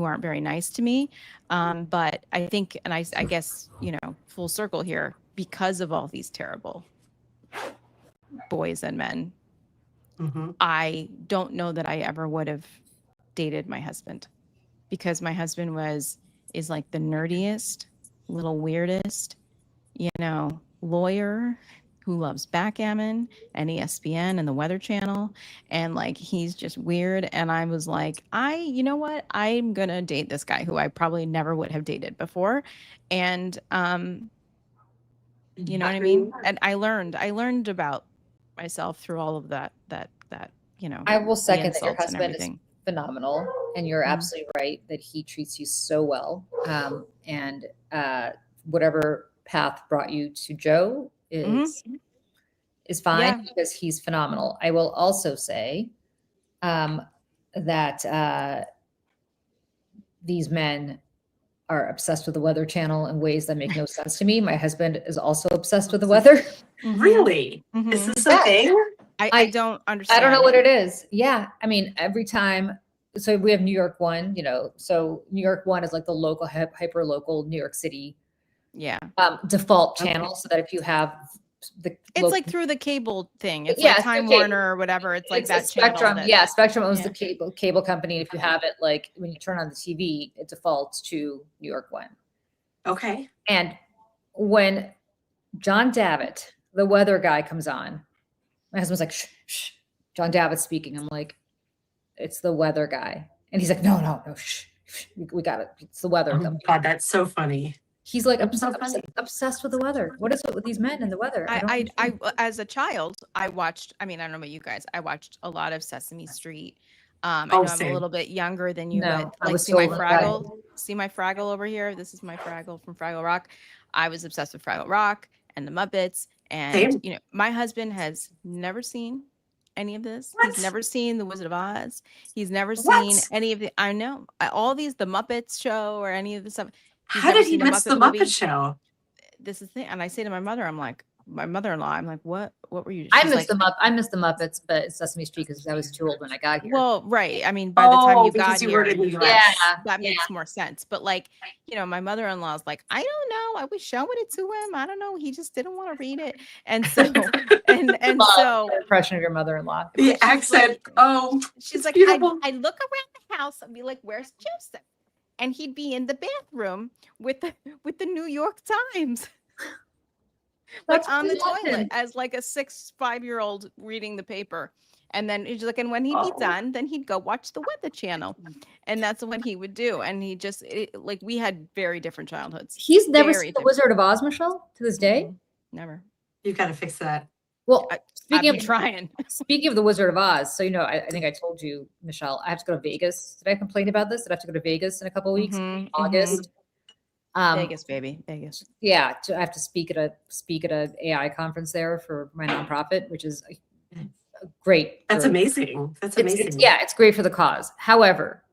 aren't very nice to me. But I think, and I guess, you know, full circle here, because of all these terrible boys and men, I don't know that I ever would have dated my husband, because my husband is like the nerdiest, little weirdest, you know, lawyer who loves backgammon and ESPN and the Weather Channel. And like, he's just weird. And I was like, you know what? I'm going to date this guy who I probably never would have dated before. And, you know what I mean? And I learned about myself through all of that, you know, I will second that your husband is phenomenal, and you're absolutely right that he treats you so well. And whatever path brought you to Joe is fine, because he's phenomenal. I will also say that these men are obsessed with the Weather Channel in ways that make no sense to me. My husband is also obsessed with the weather. Really? Is this a thing? I don't understand. I don't know what it is. Yeah. I mean, every time. So we have New York One, you know, so New York One is like the local, hyper local New York City default channel. So that if you have it's like through the cable thing. It's like Time Warner or whatever. It's like that Spectrum. Channel Spectrum owns the cable company. If you have it, like when you turn on the TV, it defaults to New York One. Okay. And when John Davitt, the weather guy, comes on, my husband's like, shh, John Davitt's speaking. I'm like, it's the weather guy. And he's like, no, shh, we got it. It's the weather. Oh God, that's so funny. He's like obsessed with the weather. What is it with these men and the weather? I as a child, I watched, I mean, I don't know about you guys, I watched a lot of Sesame Street. I know I'm a little bit younger than you, but like, see my Fraggle over here? This is my Fraggle from Fraggle Rock. I was obsessed with Fraggle Rock and the Muppets. And, you know, my husband has never seen any of this. What? He's never seen The Wizard of Oz. He's never seen any of the, I know, all these, the Muppets show or any of the stuff. How did he miss the Muppet Show? This is the thing. And I say to my mother, I'm like, my mother-in-law, I'm like, what were you? I missed the Muppets, but it's Sesame Street because I was too old when I got here. Well, right. I mean, by the time you got here, that makes more sense. But like, you know, my mother-in-law is like, I don't know. I was showing it to him. I don't know. He just didn't want to read it. And so, and so, impression of your mother-in-law. The accent. Like, she's like, I look around the house and be like, where's Joseph? And he'd be in the bathroom with the New York Times. like That's on the what toilet happened. as like a 5-year-old reading the paper. And then he's like, and when he'd be done, then he'd go watch the Weather Channel. And that's what he would do. And he just, like, we had very different childhoods. He's never Very seen The different. Wizard of Oz, Michelle, to this day. Never. You've got to fix that. Well, I've speaking been of trying. speaking of The Wizard of Oz, so I think I told you, Michelle, I have to go to Vegas. Did I complain about this? Did I have to go to Vegas in a couple of weeks? August. Vegas, baby, Vegas. Yeah, I have to speak at a AI conference there for my nonprofit, which is great. That's amazing. That's amazing. It's great for the cause. However,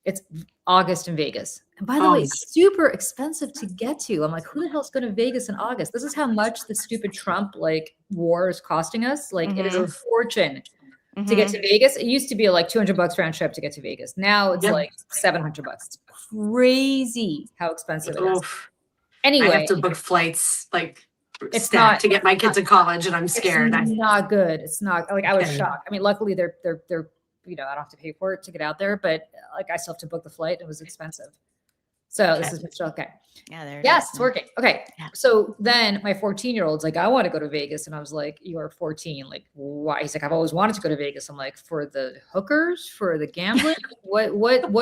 it's August in Vegas. And by the way, it's super expensive to get to. I'm like, who the hell's going to Vegas in August? This is how much the stupid Trump war is costing us. Like it is a fortune to get to Vegas. It used to be like $200 round trip to get to Vegas. Now it's like $700. It's crazy how expensive it is. Anyway, I have to book flights like it's not to get my kids to college, and I'm scared. It's not good. It's not like I was shocked. I mean, luckily they're I don't have to pay for it to get out there, but like I still have to book the flight. It was expensive. So this is Michelle. Okay. Yeah, yes, it's working. Okay. Yeah. So then my 14-year-old's like, I want to go to Vegas. And I was like, you are 14. Like, why? He's like, I've always wanted to go to Vegas. I'm like, for the hookers, for the gambling? what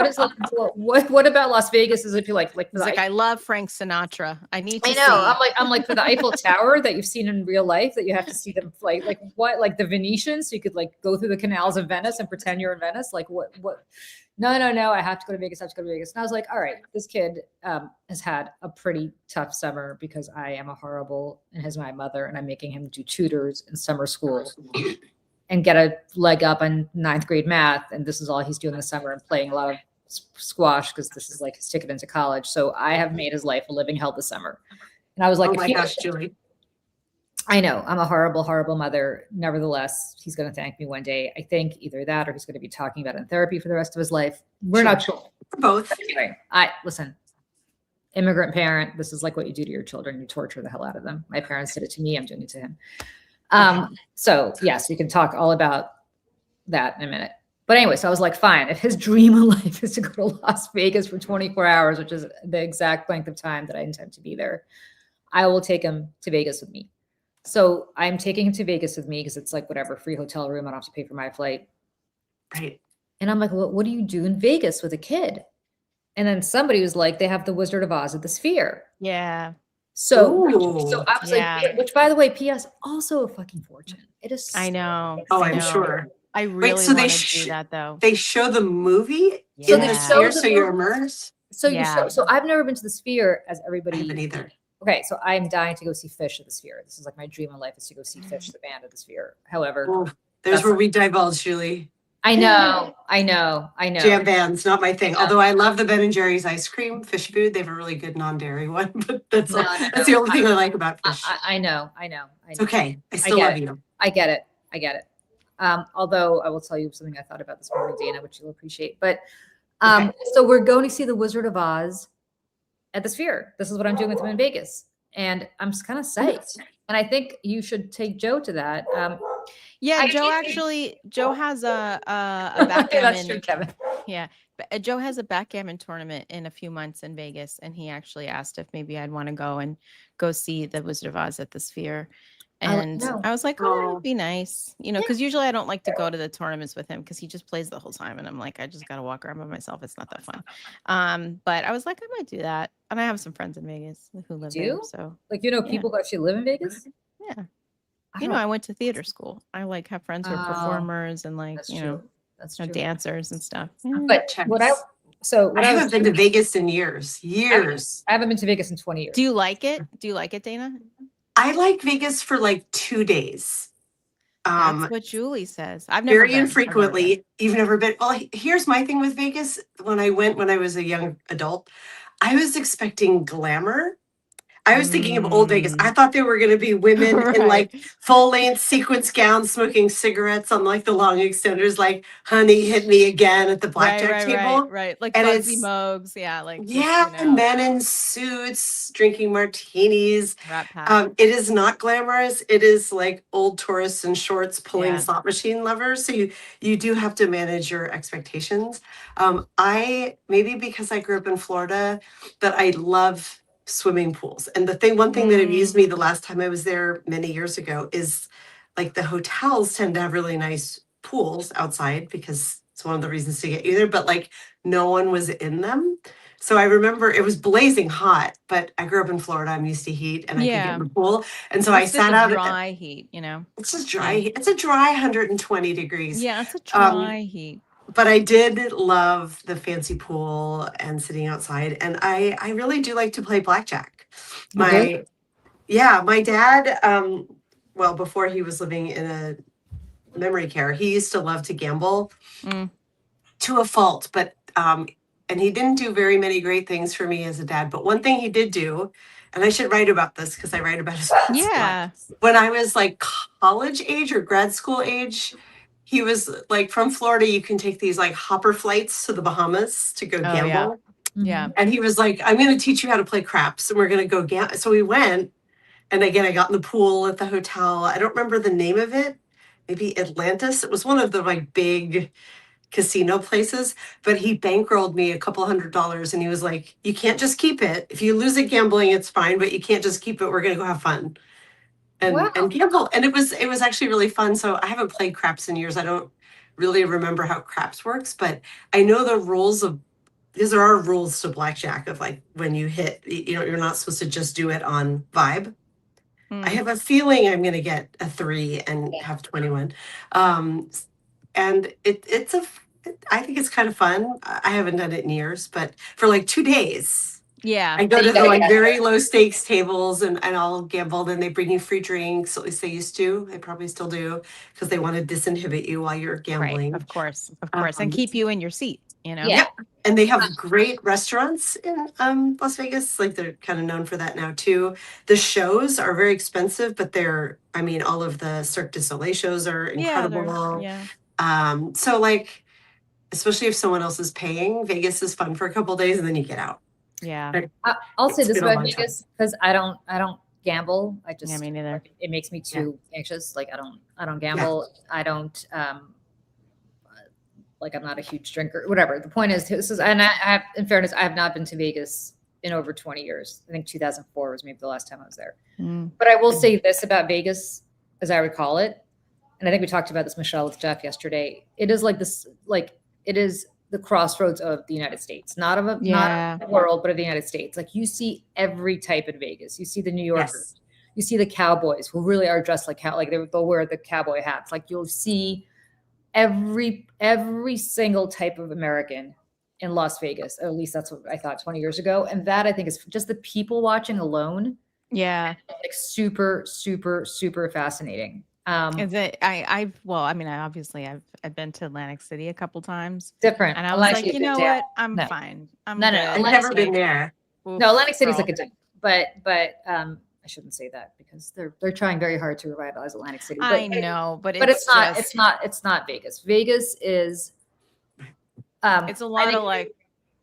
is like, what about Las Vegas is if you like he's like, I love Frank Sinatra. I need to I know. See. I'm like for the Eiffel Tower that you've seen in real life that you have to see them like what, like the Venetian. So you could like go through the canals of Venice and pretend you're in Venice. Like what? No. I have to go to Vegas. And I was like, all right, this kid has had a pretty tough summer because I am a horrible and has my mother, and I'm making him do tutors in summer school and get a leg up on 9th grade math. And this is all he's doing this summer and playing a lot of squash because this is like his ticket into college. So I have made his life a living hell this summer. And I was like, oh my gosh, Julie. I know I'm a horrible, horrible mother. Nevertheless, he's going to thank me one day. I think either that or he's going to be talking about it in therapy for the rest of his life. We're not sure. Both. Anyway, listen, immigrant parent, this is like what you do to your children. You torture the hell out of them. My parents did it to me. I'm doing it to him. So yes, we can talk all about that in a minute. But anyway, so I was like, fine, if his dream in life is to go to Las Vegas for 24 hours, which is the exact length of time that I intend to be there, I will take him to Vegas with me. So I'm taking him to Vegas with me because it's like whatever, free hotel room. I don't have to pay for my flight. Right. And I'm like, well, what do you do in Vegas with a kid? And then somebody was like, they have the Wizard of Oz at the Sphere. Yeah. So I was like, which by the way, P.S. also a fucking fortune. It is. I know. I'm sure. I really want to do that though. They show the movie in the Sphere, so you're immersed. So I've never been to the Sphere as everybody. I haven't either. Okay, so I'm dying to go see Fish at the Sphere. This is like my dream in life is to go see Fish, the band at the Sphere. However, there's where we divulge, Julie. I know. Jam bands, not my thing. Although I love the Ben and Jerry's ice cream, fish food. They have a really good non-dairy one, but that's the only thing I like about fish. I know. It's okay. I still love you. I get it. Although I will tell you something I thought about this morning, Dana, which you'll appreciate. But so we're going to see the Wizard of Oz at the Sphere. This is what I'm doing with him in Vegas. And I'm just kind of psyched. And I think you should take Joe to that. Joe has a backgammon. That's true, Kevin. Yeah. But Joe has a backgammon tournament in a few months in Vegas. And he actually asked if maybe I'd want to go see the Wizard of Oz at the Sphere. And I was like, that would be nice, because usually I don't like to go to the tournaments with him because he just plays the whole time. And I'm like, I just got to walk around by myself. It's not that fun. But I was like, I might do that. And I have some friends in Vegas who live there. So people who actually live in Vegas? Yeah. I went to theater school. I have friends who are performers and that's true. Dancers and stuff. Yeah. But I haven't been to Vegas in years. I haven't been to Vegas in 20 years. Do you like it? Dana? I like Vegas for 2 days. That's what Julie says. I've never very infrequently. You've never been. Well, here's my thing with Vegas. When I was a young adult, I was expecting glamour. I was thinking of old Vegas. I thought there were going to be women in full-length sequence gowns, smoking cigarettes on the long extenders, like "Honey, hit me again" at the blackjack table. Right. Like Bugsy Mogues, and men in suits drinking martinis. Rat Pack. It is not glamorous. It is like old tourists in shorts pulling slot machine levers. So you do have to manage your expectations. I maybe because I grew up in Florida, but I love swimming pools. And one thing that amused me the last time I was there many years ago is like the hotels tend to have really nice pools outside because it's one of the reasons to get you there, but like no one was in them. So I remember it was blazing hot, but I grew up in Florida. I'm used to heat and I could get in the pool. And so I It's just sat a out. dry heat, It's just dry. It's a dry 120 degrees. Yeah, it's a dry heat. But I did love the fancy pool and sitting outside. And I really do like to play blackjack. My dad, well, before he was living in a memory care, he used to love to gamble to a fault, but and he didn't do very many great things for me as a dad. But one thing he did do, and I should write about this because I write about his past. Yeah. When I was like college age or grad school age, he was like from Florida. You can take these like hopper flights to the Bahamas to go gamble. Yeah. And he was like, I'm going to teach you how to play craps and we're going to go gamble. So we went. And again, I got in the pool at the hotel. I don't remember the name of it. Maybe Atlantis. It was one of the like big casino places, but he bankrolled me a couple $100 and he was like, you can't just keep it. If you lose it gambling, it's fine, but you can't just keep it. We're going to go have fun and gamble. And it was actually really fun. So I haven't played craps in years. I don't really remember how craps works, but I know the rules because there are rules to blackjack of like when you hit, you're not supposed to just do it on vibe. I have a feeling I'm going to get a 3 and have 21. And I think it's kind of fun. I haven't done it in years, but for like 2 days, I go to the like very low stakes tables and I'll gamble. Then they bring you free drinks. At least they used to. They probably still do because they want to disinhibit you while you're gambling. Right, of course, and keep you in your seat. Yeah. And they have great restaurants in Las Vegas. Like they're kind of known for that now too. The shows are very expensive, but all of the Cirque du Soleil shows are incredible. So like, especially if someone else is paying, Vegas is fun for a couple of days and then you get out. Yeah. I'll say this about Vegas because I don't gamble. I just, me neither. It makes me too anxious. Like I don't gamble. Yeah. I don't, like I'm not a huge drinker, whatever. The point is, and I have, in fairness, I have not been to Vegas in over 20 years. I think 2004 was maybe the last time I was there. But I will say this about Vegas, as I recall it, and I think we talked about this, Michelle, with Jeff yesterday. It is like this, like it is the crossroads of the United States, not of the world, but of the United States. Like you see every type in Vegas. You see the New Yorkers, you see the cowboys who really are dressed like they'll wear the cowboy hats. Like you'll see every single type of American in Las Vegas, or at least that's what I thought 20 years ago. And that I think is just the people watching alone. Yeah. Like super, super, super fascinating. Is it, I've been to Atlantic City a couple times. Different. And I was like, you know what? I'm fine. I've never been there. No, Atlantic City's like a dump. But I shouldn't say that because they're trying very hard to revitalize Atlantic City. I know, but it's not Vegas. Vegas is it's a lot of like,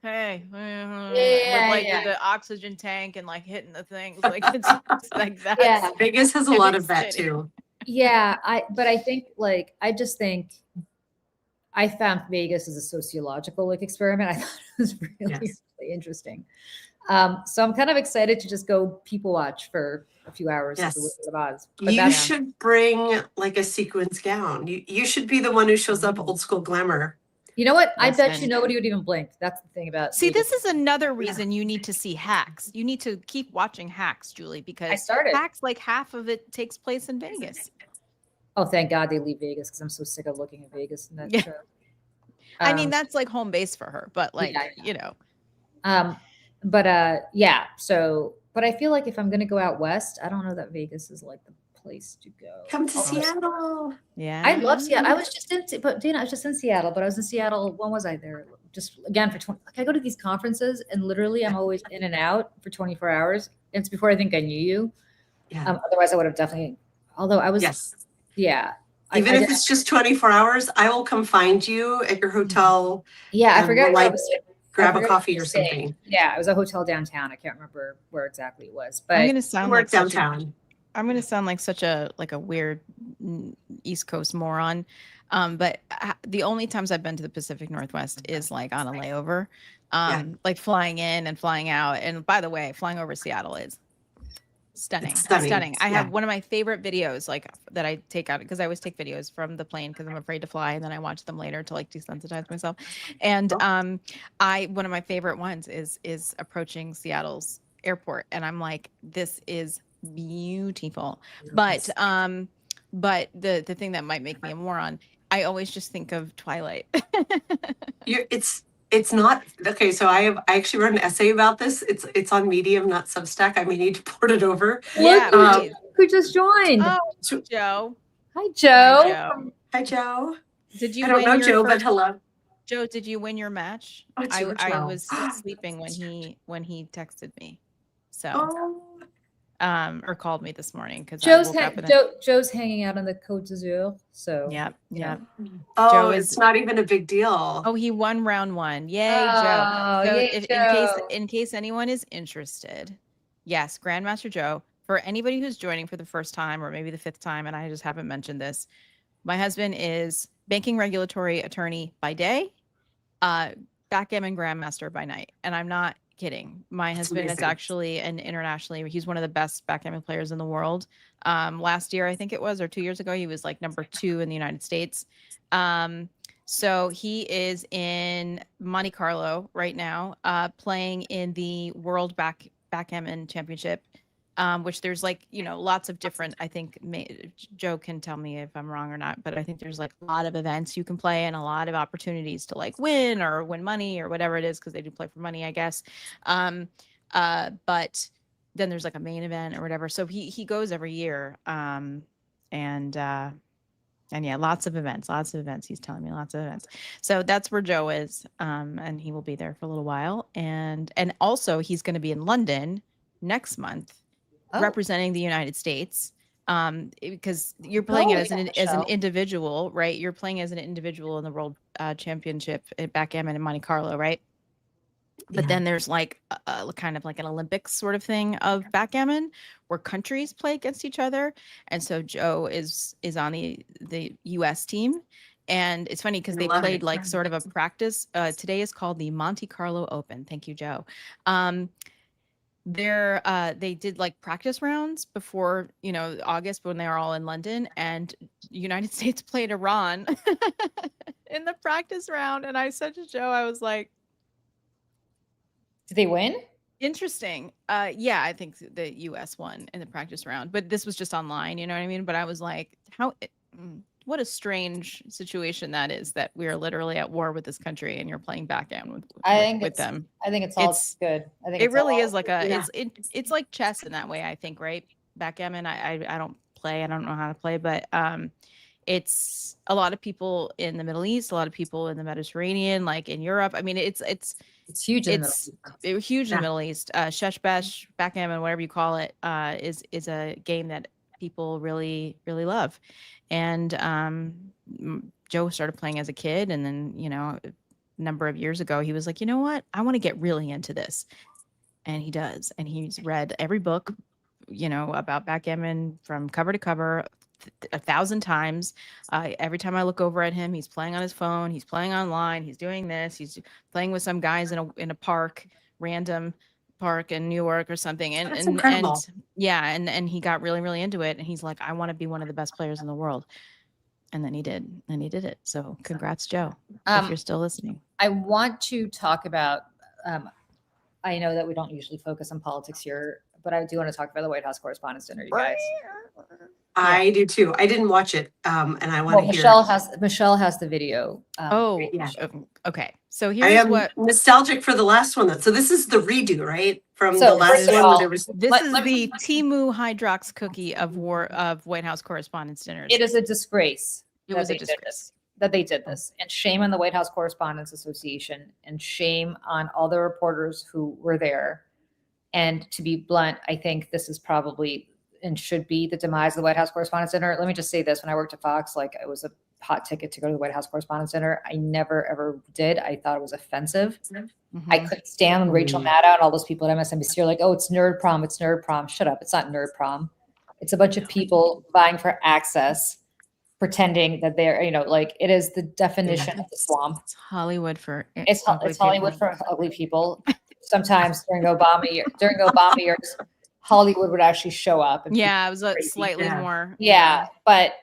hey, with the oxygen tank and like hitting the things. Like it's like that. Yeah. Vegas has a lot of that too. Yeah, I just think I found Vegas as a sociological sociological I thought it was really interesting. So I'm kind of excited to just go people watch for a few hours at the Wizard of Oz. But you should bring like a sequins gown. You should be the one who shows up old school glamour. You know what? I bet you nobody would even blink. That's the thing about See, this is another reason you need to see Hacks. You need to keep watching Hacks, Julie, because Hacks, like half of it takes place in Vegas. Oh, thank God they leave Vegas because I'm so sick of looking at Vegas in that show. I mean, that's like home base for her, but like, you know. So, but I feel like if I'm going to go out west, I don't know that Vegas is like the place to go. Come to Seattle. Yeah. I love Seattle. I was just in Seattle, but I was in Seattle. When was I there? Just again for 20, like I go to these conferences and literally I'm always in and out for 24 hours. It's before I think I knew you. Yeah. Otherwise I would have definitely, although I was, yeah. Even if it's just 24 hours, I will come find you at your hotel. Yeah. I forget where I was. Grab a coffee or something. Yeah, it was a hotel downtown. I can't remember where exactly it was, but I'm gonna sound like downtown. I'm gonna sound like such a weird East Coast moron, but the only times I've been to the Pacific Northwest is like on a layover. like flying in and flying out. And by the way, flying over Seattle is stunning. It's stunning. I have one of my favorite videos like that I take out because I always take videos from the plane because I'm afraid to fly, and then I watch them later to like desensitize myself. And one of my favorite ones is approaching Seattle's airport, and I'm like, this is beautiful. But the thing that might make me a moron, I always just think of Twilight. It's not okay. So I actually wrote an essay about this. It's on Medium, not Substack. I may need to port it over. Yeah, who just joined? Oh, Joe. Hi, Joe. Hi, Joe. Did you? I don't know Joe, but hello. Joe, did you win your match? Oh, I was sleeping when he texted me, so or called me this morning because Joe's hanging out on the Côte d'Azur. So yeah. Oh, Joe it's not even a big deal. Oh, he won round 1. Yay, Joe! So in case anyone is interested, yes, Grandmaster Joe. For anybody who's joining for the first time or maybe the 5th time, and I just haven't mentioned this, my husband is banking regulatory attorney by day, backgammon grandmaster by night, and I'm not kidding. My husband is actually he's one of the best backgammon players in the world. Last year, I think it was, or 2 years ago, he was like number 2 in the United States. So he is in Monte Carlo right now, playing in the World Backgammon Championship. Which there's like, lots of different, I think Joe can tell me if I'm wrong or not, but I think there's like a lot of events you can play and a lot of opportunities to like win money or whatever it is, because they do play for money, I guess. But then there's like a main event or whatever. So he goes every year. And yeah, lots of events. He's telling me lots of events. So that's where Joe is. And he will be there for a little while. And also he's going to be in London next month. Representing the United States, because you're playing it as an individual, right? You're playing as an individual in the World Championship at backgammon in Monte Carlo, right? But then there's like a kind of like an Olympics sort of thing of backgammon where countries play against each other, and so Joe is on the U.S. team. And it's funny because they played like sort of a practice. Today is called the Monte Carlo Open. Thank you, Joe. They did like practice rounds before August when they were all in London, and United States played Iran in the practice round. And I said to Joe, I was like, did they win? Interesting. Yeah, I think the US won in the practice round, but this was just online, you know what I mean? But I was like, what a strange situation that is, that we are literally at war with this country and you're playing backgammon with them. I think it's all good. I think it really is like it's like chess in that way, I think, right? Backgammon, I don't play. I don't know how to play, but it's a lot of people in the Middle East, a lot of people in the Mediterranean, like in Europe. I mean, it's huge. It's huge in the Middle East. Shesh backgammon, whatever you call it, is a game that people really, really love. And Joe started playing as a kid, and then a number of years ago he was like, you know what, I want to get really into this, and he does. And he's read every book about backgammon from cover to cover 1,000 times. Every time I look over at him, he's playing on his phone, he's playing online, he's doing this, he's playing with some guys in a park, random park in New York or something. And that's incredible. And he got really, really into it, and he's like, I want to be one of the best players in the world. And then he did it. So congrats, Joe, if you're still listening. I want to talk about I know that we don't usually focus on politics here, but I do want to talk about the White House Correspondents' Dinner, you guys. I do too. I didn't watch it, and I want to hear. Michelle has the video. Okay. So I am nostalgic for the last one. So this is the redo, right? From the last one. This is the Temu Hydrox cookie of White House Correspondents' Dinners. It is a disgrace. It was a disgrace that they did this, and shame on the White House Correspondents Association, and shame on all the reporters who were there. And to be blunt, I think this is probably and should be the demise of the White House Correspondents' Dinner. Let me just say this. When I worked at Fox, it was a hot ticket to go to the White House Correspondents' Dinner. I never, ever did. I thought it was offensive. Mm-hmm. I couldn't stand when Rachel Maddow and all those people at MSNBC are like, oh, it's nerd prom. It's nerd prom. Shut up. It's not nerd prom. It's a bunch of people vying for access pretending that they're, like it is the definition of the swamp. It's Hollywood for It's ugly Hollywood people. for ugly people. Sometimes during Obama years, Hollywood would actually show up. And Yeah, it was slightly more. Yeah, but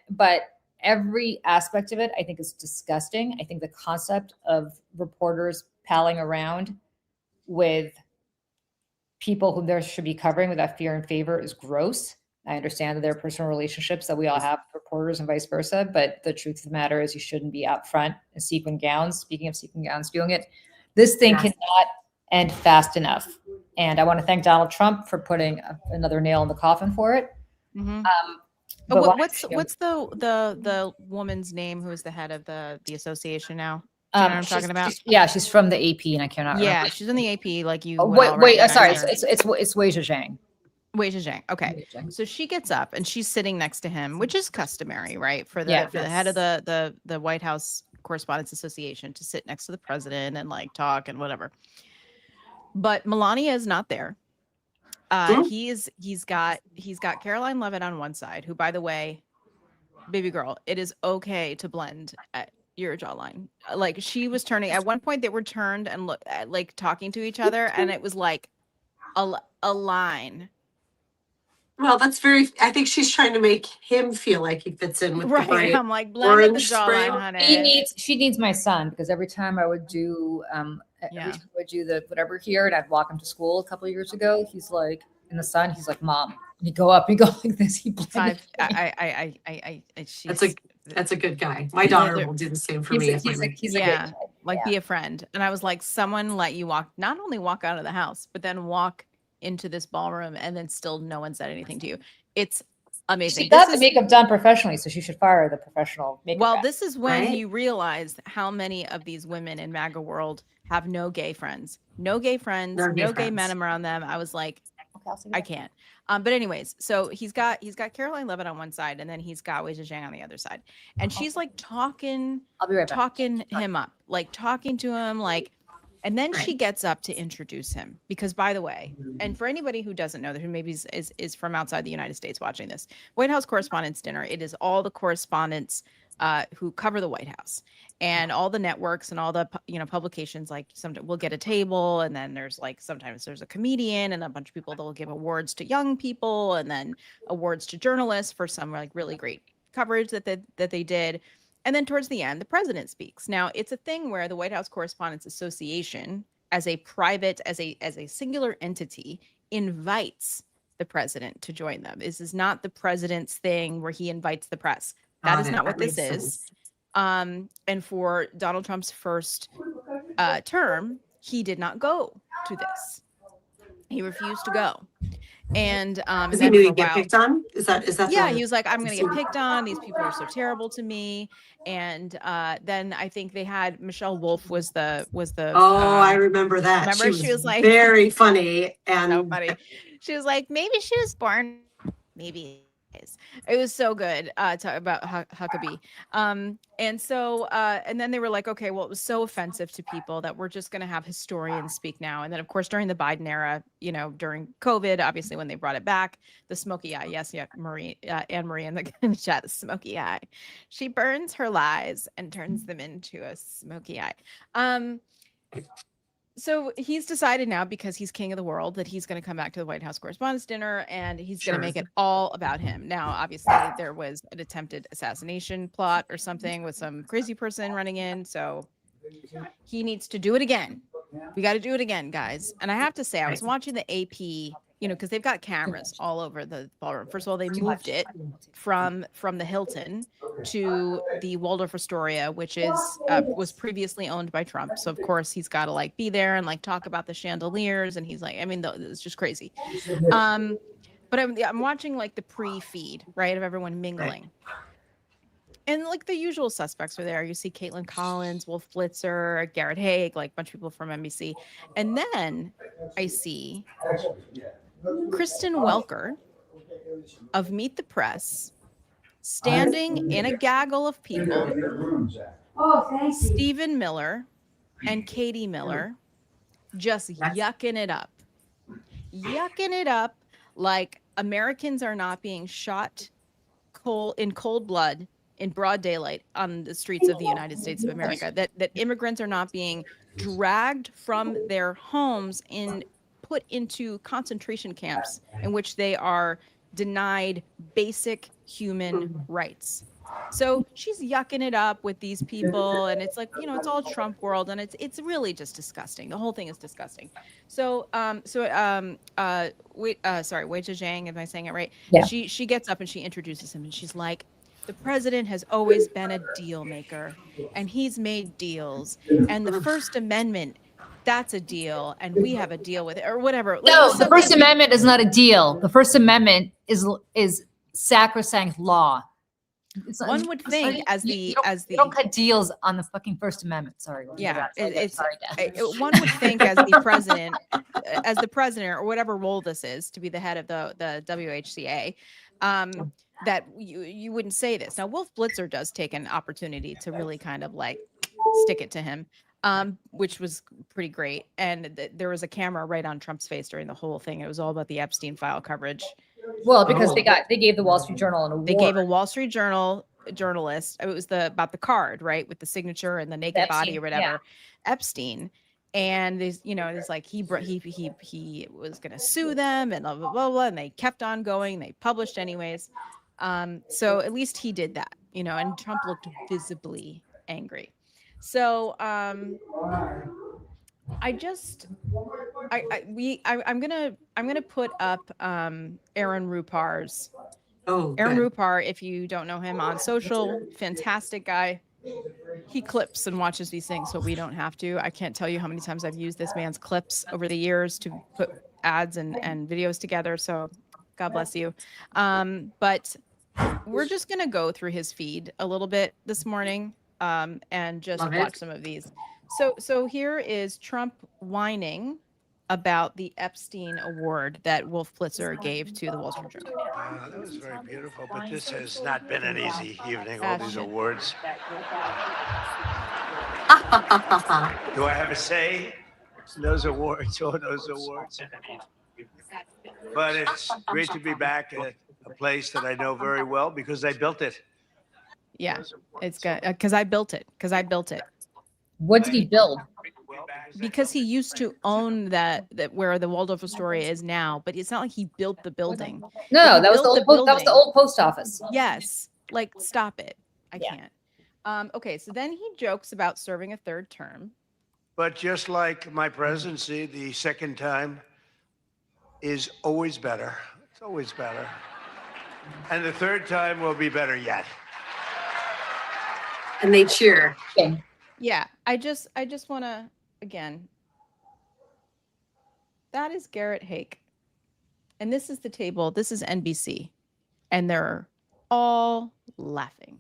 every aspect of it, I think, is disgusting. I think the concept of reporters palling around with people who there should be covering without fear and favor is gross. I understand that there are personal relationships that we all have with reporters and vice versa, but the truth of the matter is you shouldn't be out front in sequin gowns. Speaking of sequin gowns, doing it. This thing cannot end fast enough. And I want to thank Donald Trump for putting another nail in the coffin for it. Mm-hmm. But what's the woman's name who is the head of the association now? Do you know what I'm talking about? She's from the AP, and I cannot remember. Yeah, she's in the AP. Like you. Sorry, it's Wei Zhejiang. Wei Zhejiang. Okay, so she gets up and she's sitting next to him, which is customary, right, for the head of the White House Correspondents Association to sit next to the president and like talk and whatever. But Melania is not there. He's got Caroline Leavitt on one side, who, by the way, baby girl, it is okay to blend at your jawline. Like she was turning at one point, they were turned and like talking to each other, and it was like a line. Well, I think she's trying to make him feel like he fits in with the bright I'm like, blend at the orange jawline, honey. She needs my son, because every time I would do the whatever here, and I'd walk him to school a couple of years ago, he's like, in the sun, he's like, Mom. And he'd go up, he'd go like this. He blended. That's a good guy. My daughter will do the same for me. Be a friend. And I was like, someone let you not only walk out of the house, but then walk into this ballroom, and then still no one said anything to you. It's amazing. She got the makeup done professionally, so she should fire the professional makeup. Well, this is when you realize how many of these women in MAGA world have no gay friends, no gay men around them. I was like, I can't. But anyways, so he's got Caroline Leavitt on one side, and then he's got Wei Zhejiang on the other side, and she's like talking him up, like talking to him, like. And then she gets up to introduce him, because, by the way, and for anybody who doesn't know, who maybe is from outside the United States watching this, White House Correspondents' Dinner, it is all the correspondents who cover the White House, and all the networks and all the publications. Like sometimes we'll get a table, and then sometimes there's a comedian and a bunch of people that will give awards to young people, and then awards to journalists for some like really great coverage that they did. And then towards the end, the president speaks. Now, it's a thing where the White House Correspondents Association, as a singular entity, invites the president to join them. This is not the president's thing where he invites the press. That is not what this is. And for Donald Trump's first term, he did not go to this. He refused to go. And because he knew he'd get picked on. Is that he was like, I'm gonna get picked on, these people are so terrible to me. And then I think they had Michelle Wolf was the I remember that. She was like very funny and so funny. She was like, maybe she was born, maybe it was so good talk about Huckabee. And so and then they were like, okay, well, it was so offensive to people that we're just going to have historians speak now. And then of course during the Biden era, during COVID, obviously when they brought it back, the smoky eye, Anne Marie in the chat, the smoky eye, she burns her lies and turns them into a smoky eye. So he's decided now, because he's king of the world, that he's going to come back to the White House Correspondents' Dinner, and he's going to make it all about him. Now, obviously, there was an attempted assassination plot or something with some crazy person running in. So he needs to do it again. We got to do it again, guys. And I have to say, I was watching the AP, because they've got cameras all over the ballroom. First of all, they moved it from the Hilton to the Waldorf Astoria, which was previously owned by Trump. So of course he's got to be there and talk about the chandeliers, and he's like, it's just crazy. But I'm watching the pre-feed, right, of everyone mingling. And the usual suspects are there. You see Caitlin Collins, Wolf Blitzer, Garrett Haig, a bunch of people from NBC. And then I see Kristen Welker of Meet the Press standing in a gaggle of people. Stephen Miller and Katie Miller just yucking it up like Americans are not being shot in cold blood in broad daylight on the streets of the United States of America, that immigrants are not being dragged from their homes and put into concentration camps in which they are denied basic human rights. So she's yucking it up with these people, and it's like, you know, it's all Trump world, and it's really just disgusting. The whole thing is disgusting. So sorry, Wei Zhejiang, am I saying it right? Yeah. She gets up and she introduces him, and she's like, the president has always been a deal maker, and he's made deals, and the First Amendment, that's a deal, and we have a deal with it, or whatever. Like, No, the First Amendment is not a deal. The First Amendment is sacrosanct law. One would think you don't cut deals on the fucking First Amendment. Sorry. Yeah, Sorry, Dan. one would think as the president or whatever role this is, to be the head of the WHCA, that you wouldn't say this. Now, Wolf Blitzer does take an opportunity to really kind of like stick it to him, which was pretty great. And there was a camera right on Trump's face during the whole thing. It was all about the Epstein file coverage. Well, because they gave the Wall Street Journal an award. They gave a Wall Street Journal journalist. It was about the card, right, with the signature and the naked Epstein, body or whatever. Yeah. Epstein, and there's, you know, it's like he was going to sue them and blah blah blah blah, and they kept on going. They published anyways. So at least he did that, you know. And Trump looked visibly angry. So I'm gonna put up Aaron Rupar's. Aaron Rupar, if you don't know him on social, fantastic guy. He clips and watches these things, so we don't have to. I can't tell you how many times I've used this man's clips over the years to put ads and videos together. So God bless you. But we're just gonna go through his feed a little bit this morning, and just watch some of these. So here is Trump whining about the Epstein Award that Wolf Blitzer gave to the Wall Street Journal. That was very beautiful, but this has not been an easy evening, all these awards. Do I have a say in those awards, all those awards? But it's great to be back at a place that I know very well because I built it. Yeah, it's good, because I built it. What did he build? Because he used to own that where the Waldorf Astoria is now, but it's not like he built the building. No, that was the old post office. Yes, like stop it. I can't. Okay, so then he jokes about serving a third term. But just like my presidency, the second time is always better. It's always better. And the third time will be better yet. And they cheer. Okay. Yeah, I just want to, again, that is Garrett Haake. And this is the table. This is NBC. And they're all laughing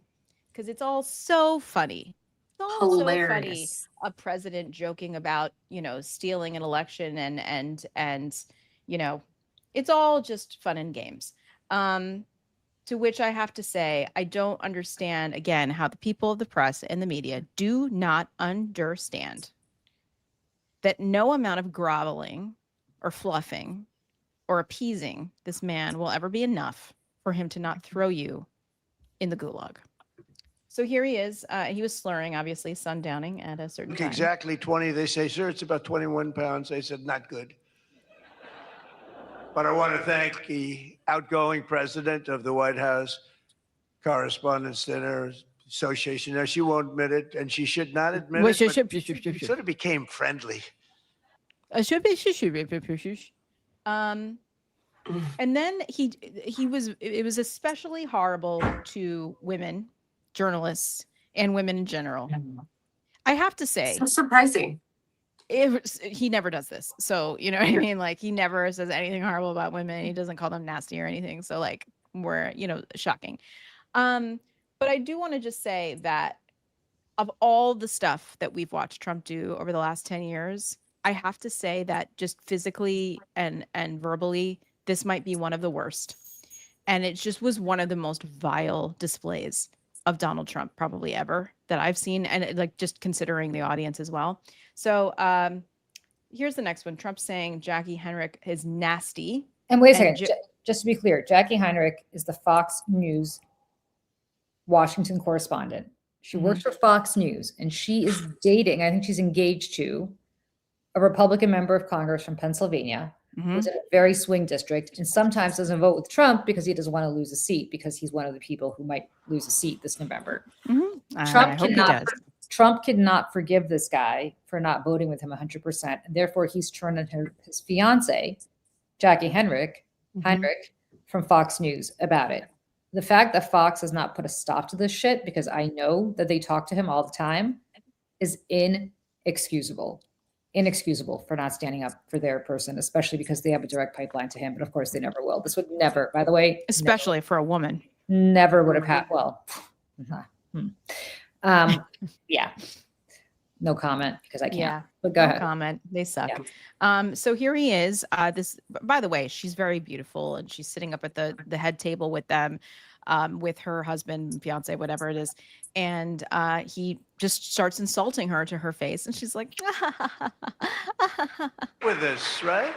because it's all so funny. It's all hilarious. So funny. A president joking about, you know, stealing an election and you know, it's all just fun and games. To which I have to say, I don't understand, again, how the people of the press and the media do not understand that no amount of groveling or fluffing or appeasing this man will ever be enough for him to not throw you in the gulag. So here he is. He was slurring, obviously, sundowning at a certain time. Exactly 20. They say, sir, it's about 21 pounds. They said, not good. But I want to thank the outgoing president of the White House Correspondents' Dinner Association. Now, she won't admit it, and she should not admit it. It sort of became friendly. And then it was especially horrible to women, journalists, and women in general. I have to say, so surprising. He never does this. So, you know what I mean? Like, he never says anything horrible about women. He doesn't call them nasty or anything. So, like, we're, you know, shocking. But I do want to just say that of all the stuff that we've watched Trump do over the last 10 years, I have to say that just physically and verbally, this might be one of the worst. And it just was one of the most vile displays of Donald Trump probably ever that I've seen. And like, just considering the audience as well. So here's the next one. Trump saying Jackie Heinrich is nasty. And wait a second, just to be clear, Jackie Heinrich is the Fox News Washington correspondent. She works for Fox News, and she is dating, I think she's engaged to, a Republican member of Congress from Pennsylvania who's in a very swing district and sometimes doesn't vote with Trump because he doesn't want to lose a seat because he's one of the people who might lose a seat this November. I hope he does. Trump cannot forgive this guy for not voting with him 100%. And therefore, he's turned on his fiance, Jackie Heinrich from Fox News about it. The fact that Fox has not put a stop to this shit, because I know that they talk to him all the time, is inexcusable for not standing up for their person, especially because they have a direct pipeline to him. But of course, they never will. This would never, by the way, especially for a woman, never would have happened. Well, yeah, no comment because I can't. Yeah, but go ahead. Comment. They suck. Yeah. So here he is. This, by the way, she's very beautiful, and she's sitting up at the head table with them, with her husband, fiance, whatever it is, and he just starts insulting her to her face, and she's like, with us, right?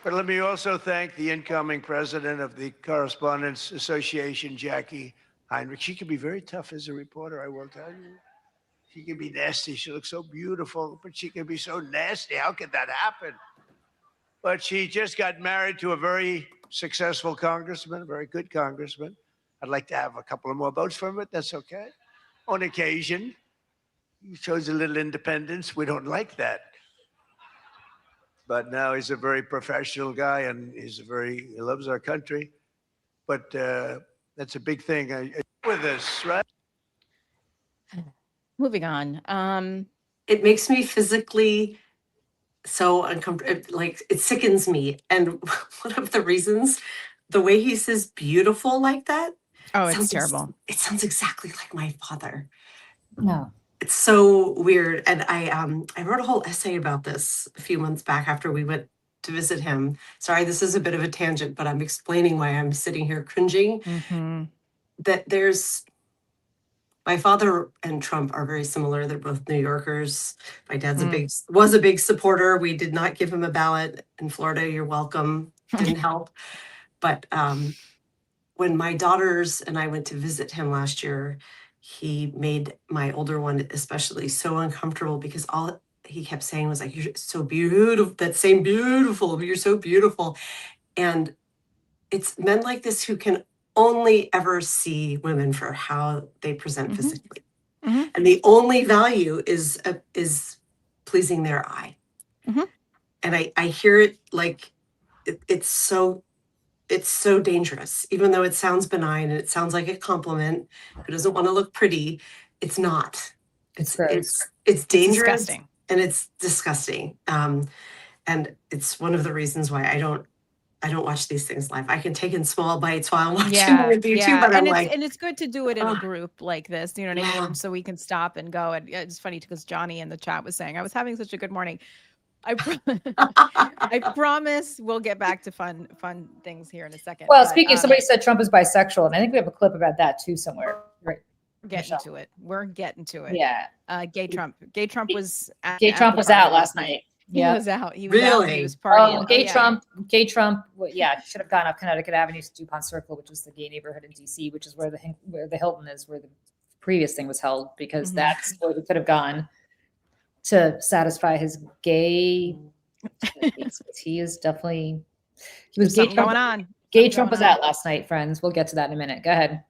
But let me also thank the incoming president of the Correspondents Association, Jackie Heinrich. She can be very tough as a reporter, I will tell you. She can be nasty. She looks so beautiful, but she can be so nasty. How could that happen? But she just got married to a very successful congressman, a very good congressman. I'd like to have a couple of more votes from it. That's okay. On occasion, he shows a little independence. We don't like that. But now he's a very professional guy, and he loves our country. But that's a big thing with us, right? Moving on. It makes me physically so uncomfortable. Like, it sickens me. And one of the reasons, the way he says beautiful like that. Oh, it's terrible. It sounds exactly like my father. No. It's so weird. And I wrote a whole essay about this a few months back after we went to visit him. Sorry, this is a bit of a tangent, but I'm explaining why I'm sitting here cringing. That my father and Trump are very similar. They're both New Yorkers. My dad's was a big supporter. We did not give him a ballot in Florida. You're welcome. Didn't help. But when my daughters and I went to visit him last year, he made my older one especially so uncomfortable because all he kept saying was like, "You're so beautiful." That same beautiful. You're so beautiful. And it's men like this who can only ever see women for how they present physically. And the only value is pleasing their eye. And I hear it like it's so dangerous, even though it sounds benign and it sounds like a compliment. Who doesn't want to look pretty? It's not. It's dangerous. It's disgusting. And it's disgusting. And it's one of the reasons why I don't watch these things live. I can take in small bites while I'm watching them with you too, but and it's good to do it in a group like this, you know what I mean? So we can stop and go. And it's funny because Johnny in the chat was saying, I was having such a good morning. I promise we'll get back to fun things here in a second. Well, speaking, somebody said Trump is bisexual, and I think we have a clip about that too somewhere. Right. We're getting to it. Yeah. Gay Trump was out last night. He was out. He was really? Out. He was partying. Oh, Gay Trump. Well, yeah, should have gone up Connecticut Avenue to DuPont Circle, which was the gay neighborhood in DC, which is where the Hilton is, where the previous thing was held, because that's where he could have gone to satisfy his gay. He was gay. Trump, going on. Gay Trump was out last night, friends. We'll get to that in a minute. Go ahead.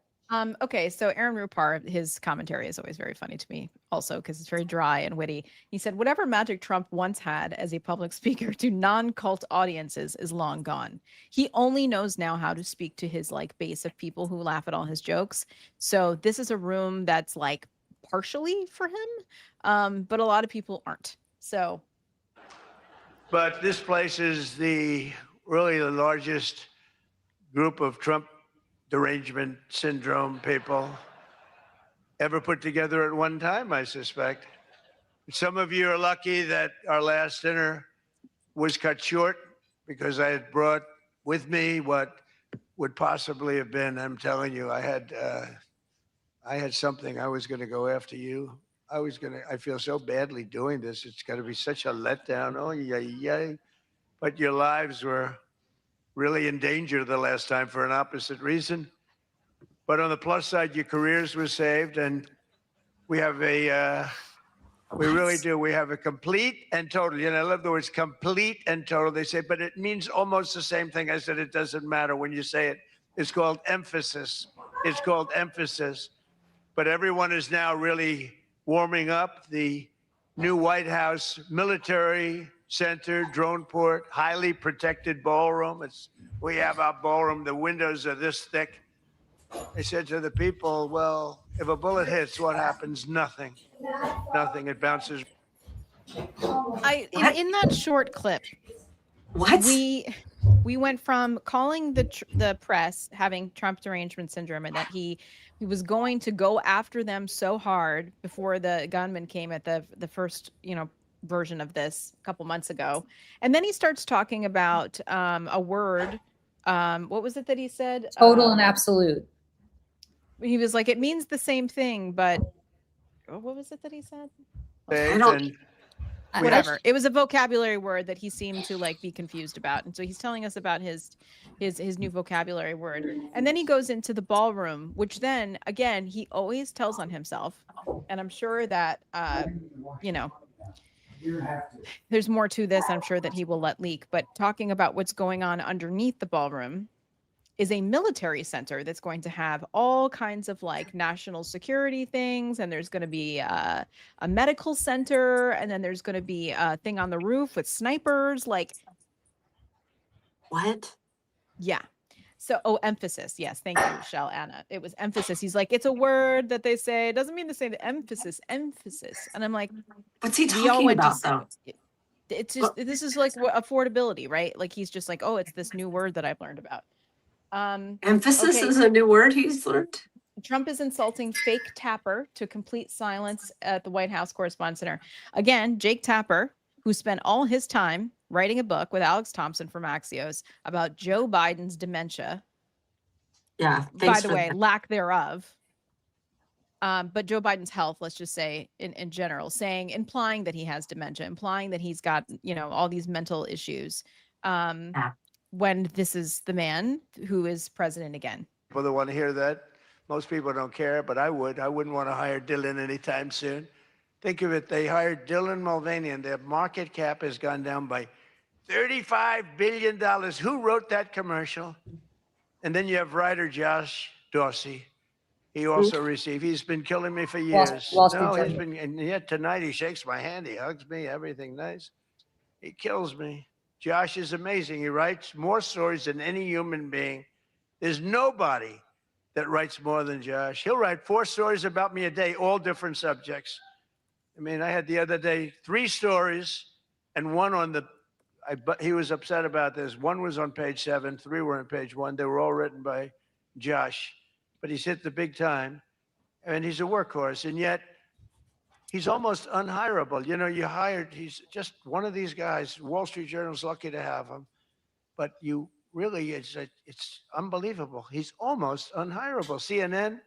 Okay, so Aaron Rupar, his commentary is always very funny to me also because it's very dry and witty. He said, whatever magic Trump once had as a public speaker to non-cult audiences is long gone. He only knows now how to speak to his base of people who laugh at all his jokes. So this is a room that's partially for him, but a lot of people aren't. So. But this place is really the largest group of Trump derangement syndrome people ever put together at one time, I suspect. Some of you are lucky that our last dinner was cut short because I had brought with me what would possibly have been, I'm telling you, I had something. I was going to go after you. I feel so badly doing this. It's going to be such a letdown. Oh, yeah. But your lives were really in danger the last time for an opposite reason. But on the plus side, your careers were saved, and we have a, we really do. We have a complete and total. You know, I love the words complete and total. They say, but it means almost the same thing. I said, it doesn't matter when you say it. It's called emphasis. It's called emphasis. But everyone is now really warming up. The new White House military center, drone port, highly protected ballroom. We have our ballroom. The windows are this thick. I said to the people, well, if a bullet hits, what happens? Nothing. Nothing. It bounces. In that short clip, we went from calling the press having Trump derangement syndrome and that he was going to go after them so hard before the gunman came at the first, version of this a couple months ago. And then he starts talking about a word. What was it that he said? Total and absolute. He was like, it means the same thing, but what was it that he said? Whatever. It was a vocabulary word that he seemed to be confused about. And so he's telling us about his new vocabulary word. And then he goes into the ballroom, which then again, he always tells on himself. And I'm sure that, there's more to this. I'm sure that he will let leak, but talking about what's going on underneath the ballroom is a military center that's going to have all kinds of national security things. And there's going to be a medical center. And then there's going to be a thing on the roof with snipers. What? Yeah. So, emphasis. Yes. Thank you, Michelle, Anna. It was emphasis. He's like, it's a word that they say. It doesn't mean the same. Emphasis. And I'm like, what's he talking about though? It's just, this is affordability, right? He's just like, oh, it's this new word that I've learned about. Emphasis is a new word he's learned. Trump is insulting fake Tapper to complete silence at the White House Correspondents' Center. Again, Jake Tapper, who spent all his time writing a book with Alex Thompson from Axios about Joe Biden's dementia. Yeah. By the way, lack thereof. But Joe Biden's health, let's just say in general, implying that he has dementia, implying that he's got, all these mental issues. When this is the man who is president again. People that want to hear that, most people don't care, but I would. I wouldn't want to hire Dylan anytime soon. Think of it, they hired Dylan Mulvaney and their market cap has gone down by $35 billion. Who wrote that commercial? And then you have writer Josh Dorsey. He also received, he's been killing me for years. And yet tonight he shakes my hand, he hugs me, everything nice. He kills me. Josh is amazing. He writes more stories than any human being. There's nobody that writes more than Josh. He'll write 4 stories about me a day, all different subjects. I mean, I had the other day 3 stories and one on he was upset about this. 1 was on page 7, 3 were on page 1. They were all written by Josh, but he's hit the big time and he's a workhorse. And yet, he's almost unhireable. He's just one of these guys. Wall Street Journal's lucky to have him. But it's unbelievable. He's almost unhireable. CNN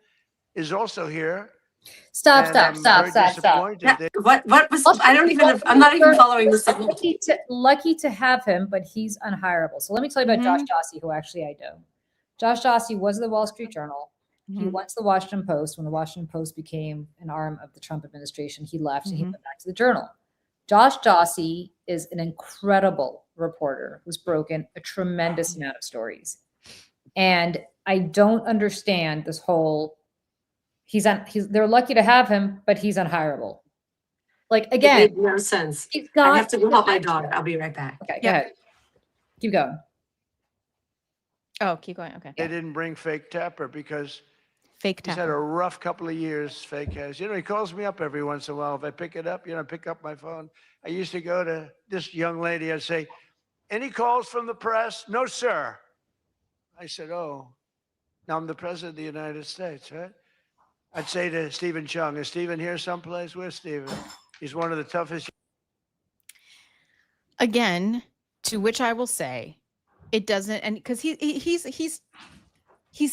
is also here. Stop. What was, I'm not even following this. Lucky to have him, but he's unhireable. So let me tell you about Josh Dossey, who actually I know. Josh Dossey was the Wall Street Journal. He went to the Washington Post. When the Washington Post became an arm of the Trump administration, he left and he went back to the Journal. Josh Dossey is an incredible reporter who's broken a tremendous amount of stories. And I don't understand this whole, they're lucky to have him, but he's unhireable. Again. It made no sense. I have to go help my dog. I'll be right back. Okay, go ahead. Keep going. Oh, keep going. Okay. They didn't bring fake Tapper because he's had a rough couple of years, fake has. He calls me up every once in a while. If I pick it up, pick up my phone. I used to go to this young lady. I'd say, any calls from the press? No, sir. I said, oh, now I'm the president of the United States, right? I'd say to Stephen Chung, is Stephen here someplace? Where's Stephen? He's one of the toughest. Again, to which I will say, it doesn't, and because he's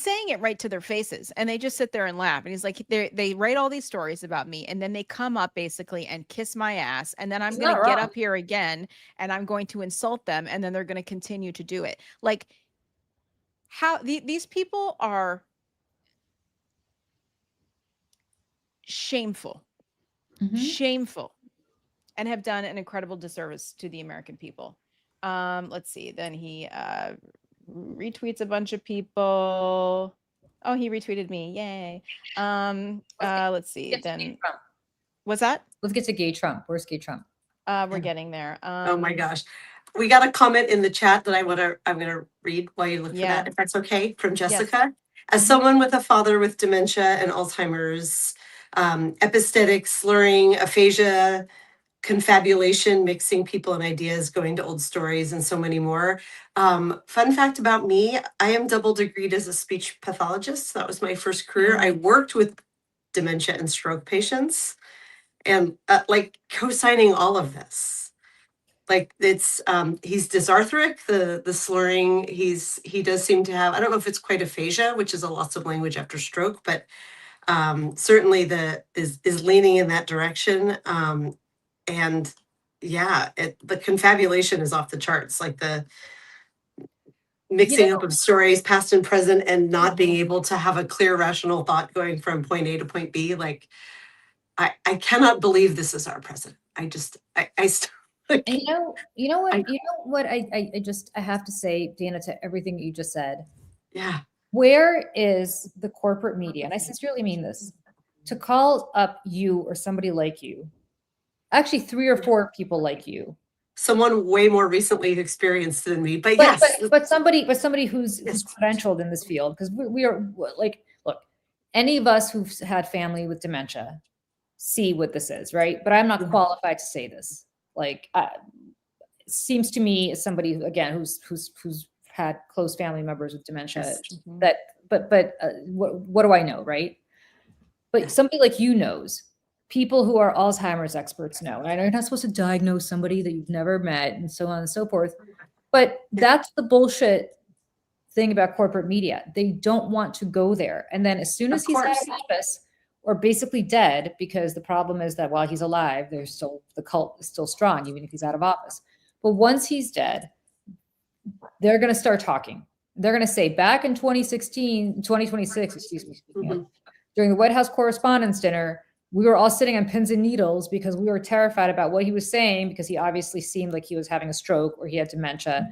saying it right to their faces and they just sit there and laugh. And he's like, they write all these stories about me and then they come up basically and kiss my ass. And then I'm going to get up here again and I'm going to insult them. And then they're going to continue to do it. How these people are shameful, shameful, and have done an incredible disservice to the American people. Let's see. Then he retweets a bunch of people. Oh, he retweeted me. Yay. Let's see. Then what's that? Let's get to gay Trump. Where's gay Trump? We're getting there. Oh my gosh. We got a comment in the chat that I'm gonna read while you look for that, if that's okay, from Jessica. Yes. As someone with a father with dementia and Alzheimer's, episthetic, slurring, aphasia, confabulation, mixing people and ideas, going to old stories, and so many more. Fun fact about me, I am double degreed as a speech pathologist. That was my first career. I worked with dementia and stroke patients, and like co-signing all of this. Like it's he's dysarthric, the slurring, he does seem to have, I don't know if it's quite aphasia, which is a loss of language after stroke, but certainly is leaning in that direction. And yeah, the confabulation is off the charts, like the mixing up of stories, past and present, and not being able to have a clear rational thought going from point A to point B. Like I cannot believe this is our president. I still and you know what I have to say, Dana, to everything you just said. Yeah. Where is the corporate media? And I sincerely mean this, to call up you or somebody like you, actually 3 or 4 people like you. Someone way more recently experienced than me, but yes. But somebody who's credentialed in this field, because we are like, look, any of us who've had family with dementia see what this is, right? But I'm not qualified to say this. Like, it seems to me as somebody who, again, who's had close family members with dementia, that, what do I know, right? But somebody like you knows. People who are Alzheimer's experts know. And I know you're not supposed to diagnose somebody that you've never met and so on and so forth. But that's the bullshit thing about corporate media. They don't want to go there. And then as soon as he's out of office, or basically dead, because the problem is that while he's alive, the cult is still strong, even if he's out of office. But once he's dead, they're going to start talking. They're going to say, back in 2026, excuse me, during the White House Correspondents' Dinner, we were all sitting on pins and needles because we were terrified about what he was saying, because he obviously seemed like he was having a stroke or he had dementia.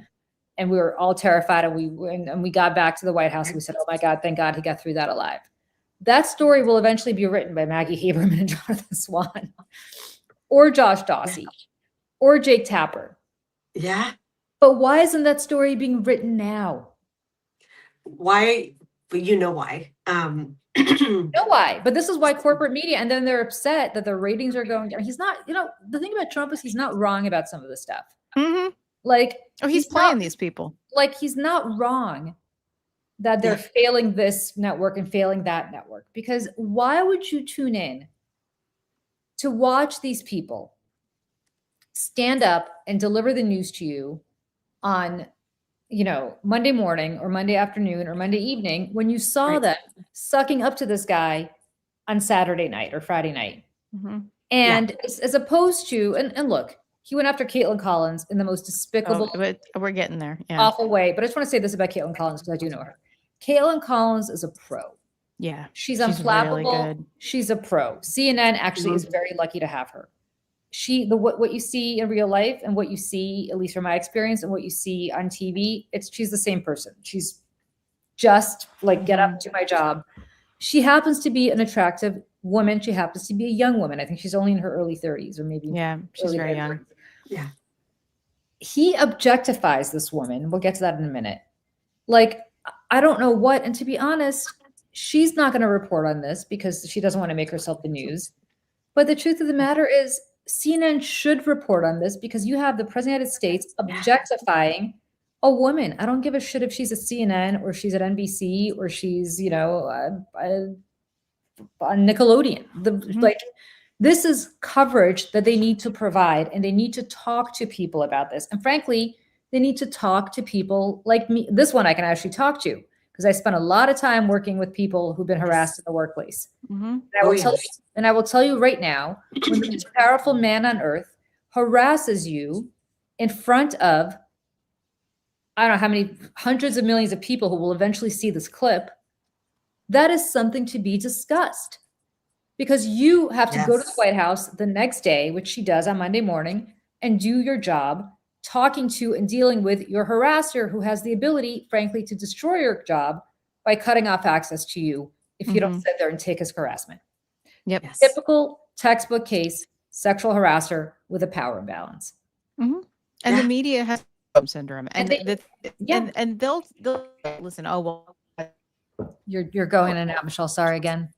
And we were all terrified, and we got back to the White House and we said, oh my God, thank God he got through that alive. That story will eventually be written by Maggie Haberman and Jonathan Swan, or Josh Dawsey, or Jake Tapper. Yeah. But why isn't that story being written now? Why? Well, you know why. You know why? But this is why corporate media, and then they're upset that their ratings are going down. He's not, the thing about Trump is he's not wrong about some of this stuff. Like, he's playing these people. Like, he's not wrong that they're failing this network and failing that network. Because why would you tune in to watch these people stand up and deliver the news to you on, Monday morning or Monday afternoon or Monday evening, when you saw them sucking up to this guy on Saturday night or Friday night? And as opposed to, and look, he went after Caitlin Collins in the most despicable, we're getting there, awful way. But I just want to say this about Caitlin Collins, because I do know her. Caitlin Collins is a pro. Yeah. She's unflappable. Really good. She's a pro. CNN actually is very lucky to have her. What you see in real life and what you see, at least from my experience, and what you see on TV, she's the same person. She's just like, get up, do my job. She happens to be an attractive woman. She happens to be a young woman. I think she's only in her early 30s, or maybe. Yeah, she's very young. Yeah. He objectifies this woman. We'll get to that in a minute. Like, I don't know what, and to be honest, she's not going to report on this because she doesn't want to make herself the news. But the truth of the matter is, CNN should report on this, because you have the President of the United States objectifying a woman. I don't give a shit if she's at CNN or she's at NBC or she's, on Nickelodeon. Like, this is coverage that they need to provide, and they need to talk to people about this. And frankly, they need to talk to people like me. This one I can actually talk to, because I spent a lot of time working with people who've been harassed in the workplace. And I will tell you right now, when the most powerful man on earth harasses you in front of, I don't know how many hundreds of millions of people who will eventually see this clip, that is something to be discussed. because you have to go to the Yes. White House the next day, which she does on Monday morning, and do your job talking to and dealing with your harasser who has the ability, frankly, to destroy your job by cutting off access to you if you don't sit there and take his harassment. Yep. Yes. Typical textbook case, sexual harasser with a power imbalance. And Yeah. the media has Stockholm syndrome, and Yeah. and they'll listen. Oh well, You're going in and out, Michelle. Sorry again.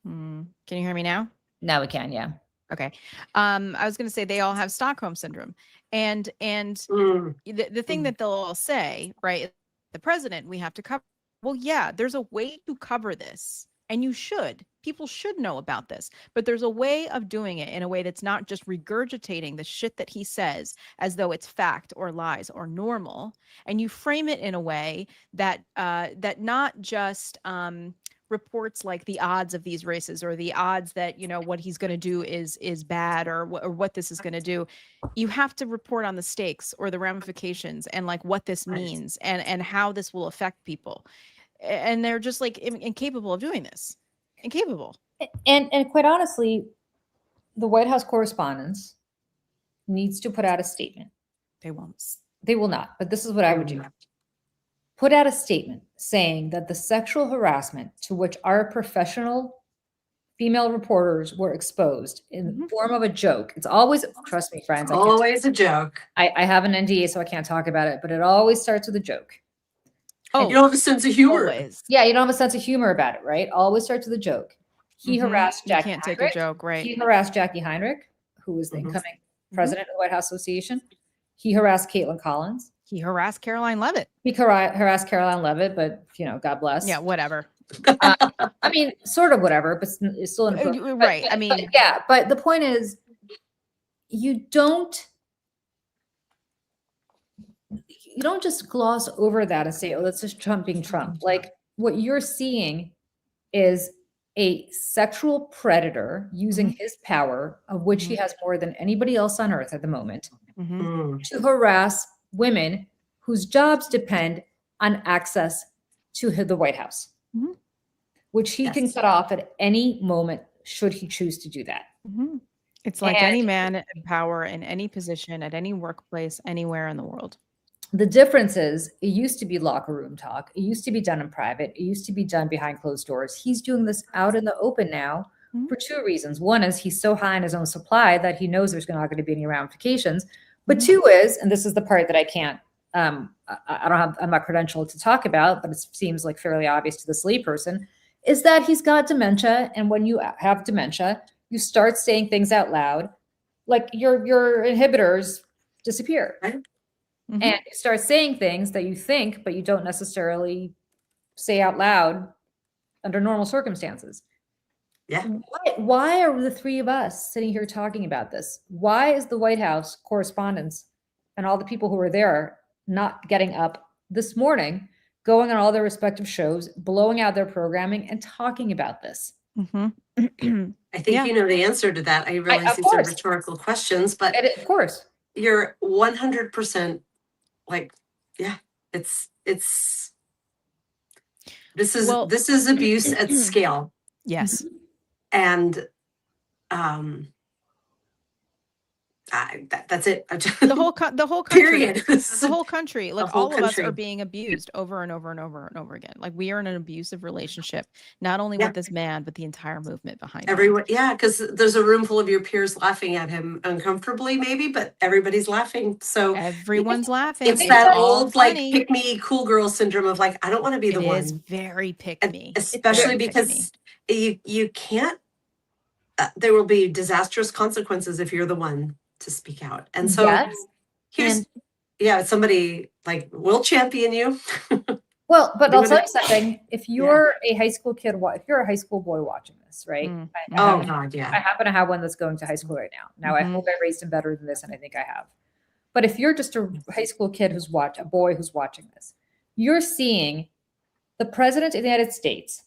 can you hear me now? Now we can, yeah. Okay. I was going to say they all have Stockholm syndrome, and the thing that they'll all say, right? The president, we have to cover. Well, yeah, there's a way to cover this, and you should. People should know about this, but there's a way of doing it in a way that's not just regurgitating the shit that he says as though it's fact or lies or normal, and you frame it in a way that that not just reports like the odds of these races or the odds that, you know, what he's going to do is bad or what this is going to do. You have to report on the stakes or the ramifications and like what this means and how this will affect people. And they're just like incapable of doing this. Incapable. And quite honestly, the White House correspondence needs to put out a statement. They won't. They will not, but this is what I would do. Put out a statement saying that the sexual harassment to which our professional female reporters were exposed in the form of a joke. It's always, trust me, friends. Always a joke. I have an NDA, so I can't talk about it, but it always starts with a joke. Oh, you don't have a sense of humor. Always. Yeah, you don't have a sense of humor about it, right? Always starts with a joke. He harassed Jackie You can't Heinrich. take a joke, right? He harassed Jackie Heinrich, who was the incoming president of the White House Association. He harassed Caitlin Collins. He harassed Caroline Leavitt. He harassed Caroline Leavitt, but, you know, God bless. Yeah, whatever. I mean, sort of whatever, but it's still inappropriate. Right. But, I mean, but the point is, you don't just gloss over that and say, oh, that's just Trump being Trump. Like, what you're seeing is a sexual predator using his power, of which he has more than anybody else on earth at the moment, to harass women whose jobs depend on access to the White House, which he can cut off at any moment should he choose to do that. It's like any man in power in any position at any workplace anywhere in the world. The difference is it used to be locker room talk. It used to be done in private. It used to be done behind closed doors. He's doing this out in the open now for two reasons. One is he's so high in his own supply that he knows there's not going to be any ramifications. But two is, and this is the part that I can't, I'm not credentialed to talk about, but it seems like fairly obvious to this layperson, is that he's got dementia. And when you have dementia, you start saying things out loud, like your inhibitors disappear. Right. And you start saying things that you think, but you don't necessarily say out loud under normal circumstances. Yeah. Why are the three of us sitting here talking about this? Why is the White House correspondents and all the people who were there not getting up this morning, going on all their respective shows, blowing out their programming and talking about this? I think you know the answer to that. I realize these are rhetorical questions, but of course, you're 100% like, this is abuse at scale. Yes. And that's it. The whole country. Period. The whole country. Like whole all of us country. are being abused over and over and over and over again. Like we are in an abusive relationship, not only with this man, but the entire movement behind everyone. Yeah, because there's a room full of your peers laughing at him uncomfortably, maybe, but everybody's laughing. So everyone's laughing. It's that old like pick me cool girl syndrome of like, I don't want to be the one. It is very pick me, especially because you can't. There will be disastrous consequences if you're the one to speak out. And so here's somebody like will champion you. Well, but I'll tell you something. If you're a high school kid, if you're a high school boy watching this, right? I happen to have one that's going to high school right now. Now, I hope I raised him better than this, and I think I have. But if you're just a high school kid a boy who's watching this, you're seeing the president of the United States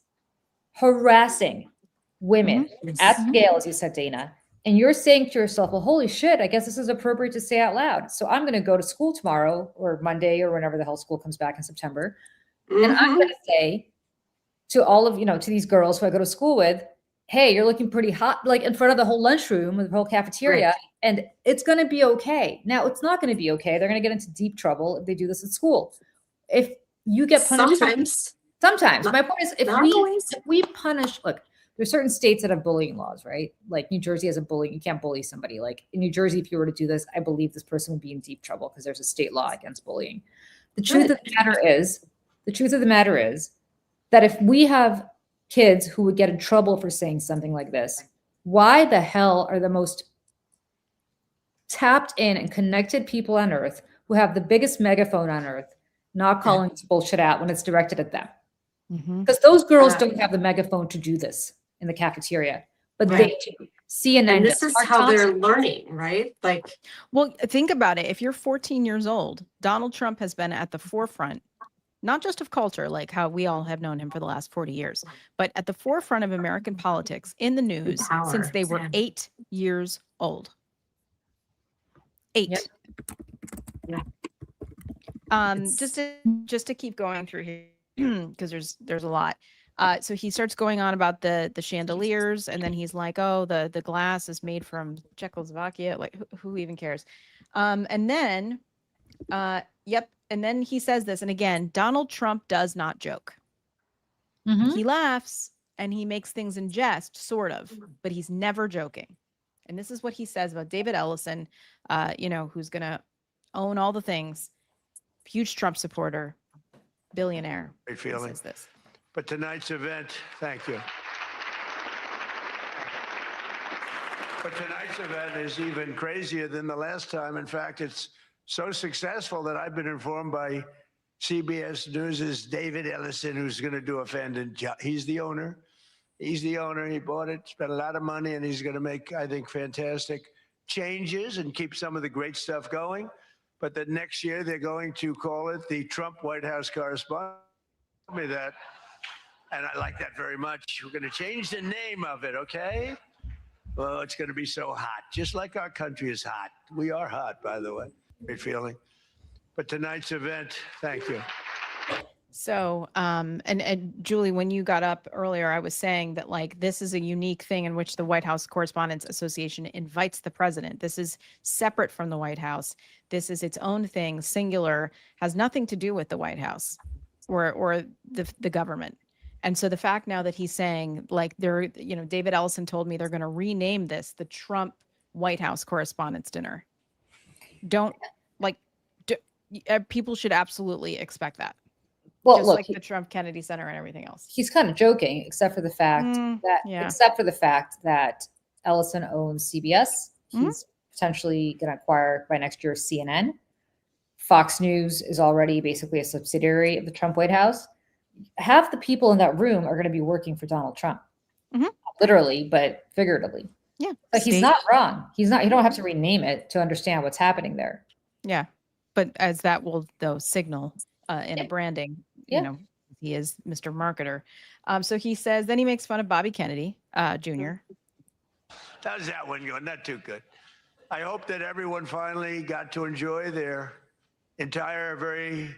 harassing women at scale, as you said, Dana. And you're saying to yourself, well, holy shit, I guess this is appropriate to say out loud. So I'm going to go to school tomorrow or Monday or whenever the hell school comes back in September. And I'm going to say to all of, to these girls who I go to school with, hey, you're looking pretty hot, like in front of the whole lunchroom, the whole cafeteria, Right. and it's going to be okay. Now, it's not going to be okay. They're going to get into deep trouble if they do this at school. If you get punished, sometimes. Not- My point is, not always. if we punish, look, there's certain states that have bullying laws, right? Like New Jersey has a bullying. You can't bully somebody. Like in New Jersey, if you were to do this, I believe this person would be in deep trouble because there's a state law against bullying. The truth of the matter is that if we have kids who would get in trouble for saying something like this, why the hell are the most tapped in and connected people on earth who have the biggest megaphone on earth not calling this bullshit out when it's directed at them? Because those girls don't have the megaphone to do this in the cafeteria, but they do. CNN. And this is how they're learning, right? Like, well, think about it. If you're 14 years old, Donald Trump has been at the forefront, not just of culture, like how we all have known him for the last 40 years, but at the forefront of American politics in the news since they were 8 years old. 8. Yeah. Just to keep going through here, because there's a lot. So he starts going on about the chandeliers, and then he's like, oh, the glass is made from Czechoslovakia. Like, who even cares? And then he says this, and again, Donald Trump does not joke. He laughs and he makes things in jest, sort of, but he's never joking. And this is what he says about David Ellison, who's gonna own all the things, huge Trump supporter, billionaire. Great feeling. This. But tonight's event, thank you. But tonight's event is even crazier than the last time. In fact, it's so successful that I've been informed by CBS News' David Ellison, who's going to do a fantastic job. He's the owner. He bought it, spent a lot of money, and he's going to make, I think, fantastic changes and keep some of the great stuff going. But that next year they're going to call it the Trump White House Correspondent. Tell me that. And I like that very much. We're going to change the name of it, okay? Well, it's going to be so hot, just like our country is hot. We are hot, by the way. Great feeling. But tonight's event, thank you. So, and Julie, when you got up earlier, I was saying that like this is a unique thing in which the White House Correspondents Association invites the president. This is separate from the White House. This is its own thing, singular, has nothing to do with the White House or the government. And so the fact now that he's saying like David Ellison told me they're going to rename this the Trump White House Correspondents' Dinner. People should absolutely expect that. Well, just look, like the Trump Kennedy Center and everything else. He's kind of joking, except for the fact that Ellison owns CBS. He's potentially going to acquire by next year CNN. Fox News is already basically a subsidiary of the Trump White House. Half the people in that room are going to be working for Donald Trump, literally, but figuratively. Yeah, but he's not wrong. He's not. You don't have to rename it to understand what's happening there. Yeah, but as that will though signal in a branding, he is Mr. Marketer. So he says. Then he makes fun of Bobby Kennedy Jr. How's that one going? Not too good. I hope that everyone finally got to enjoy their entire very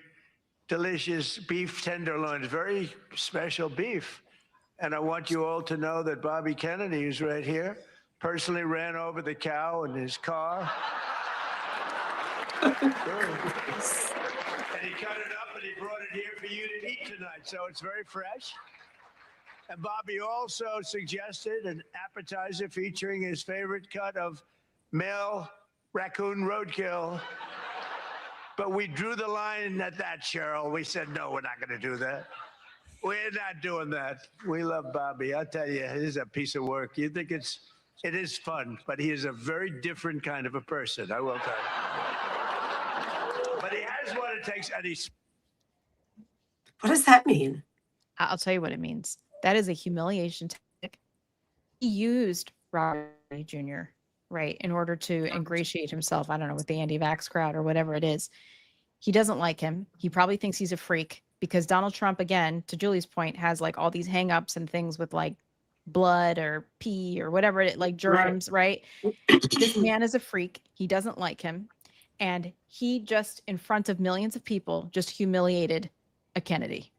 delicious beef tenderloins, very special beef. And I want you all to know that Bobby Kennedy, who's right here, personally ran over the cow in his car. And he cut it up and he brought it here for you to eat tonight. So it's very fresh. And Bobby also suggested an appetizer featuring his favorite cut of male raccoon roadkill. But we drew the line at that, Cheryl. We said, no, we're not going to do that. We're not doing that. We love Bobby. I'll tell you, he's a piece of work. You think it is fun, but he is a very different kind of a person, I will tell you. But he has what it takes, and he's... What does that mean? I'll tell you what it means. That is a humiliation tactic. He used Robert Jr., right, in order to ingratiate himself, I don't know, with the anti-vax crowd or whatever it is. He doesn't like him. He probably thinks he's a freak because Donald Trump, again, to Julie's point, has like all these hang-ups and things with like blood or pee or whatever, it like germs, right? This man is a freak. He doesn't like him. And he just, in front of millions of people, just humiliated a Kennedy.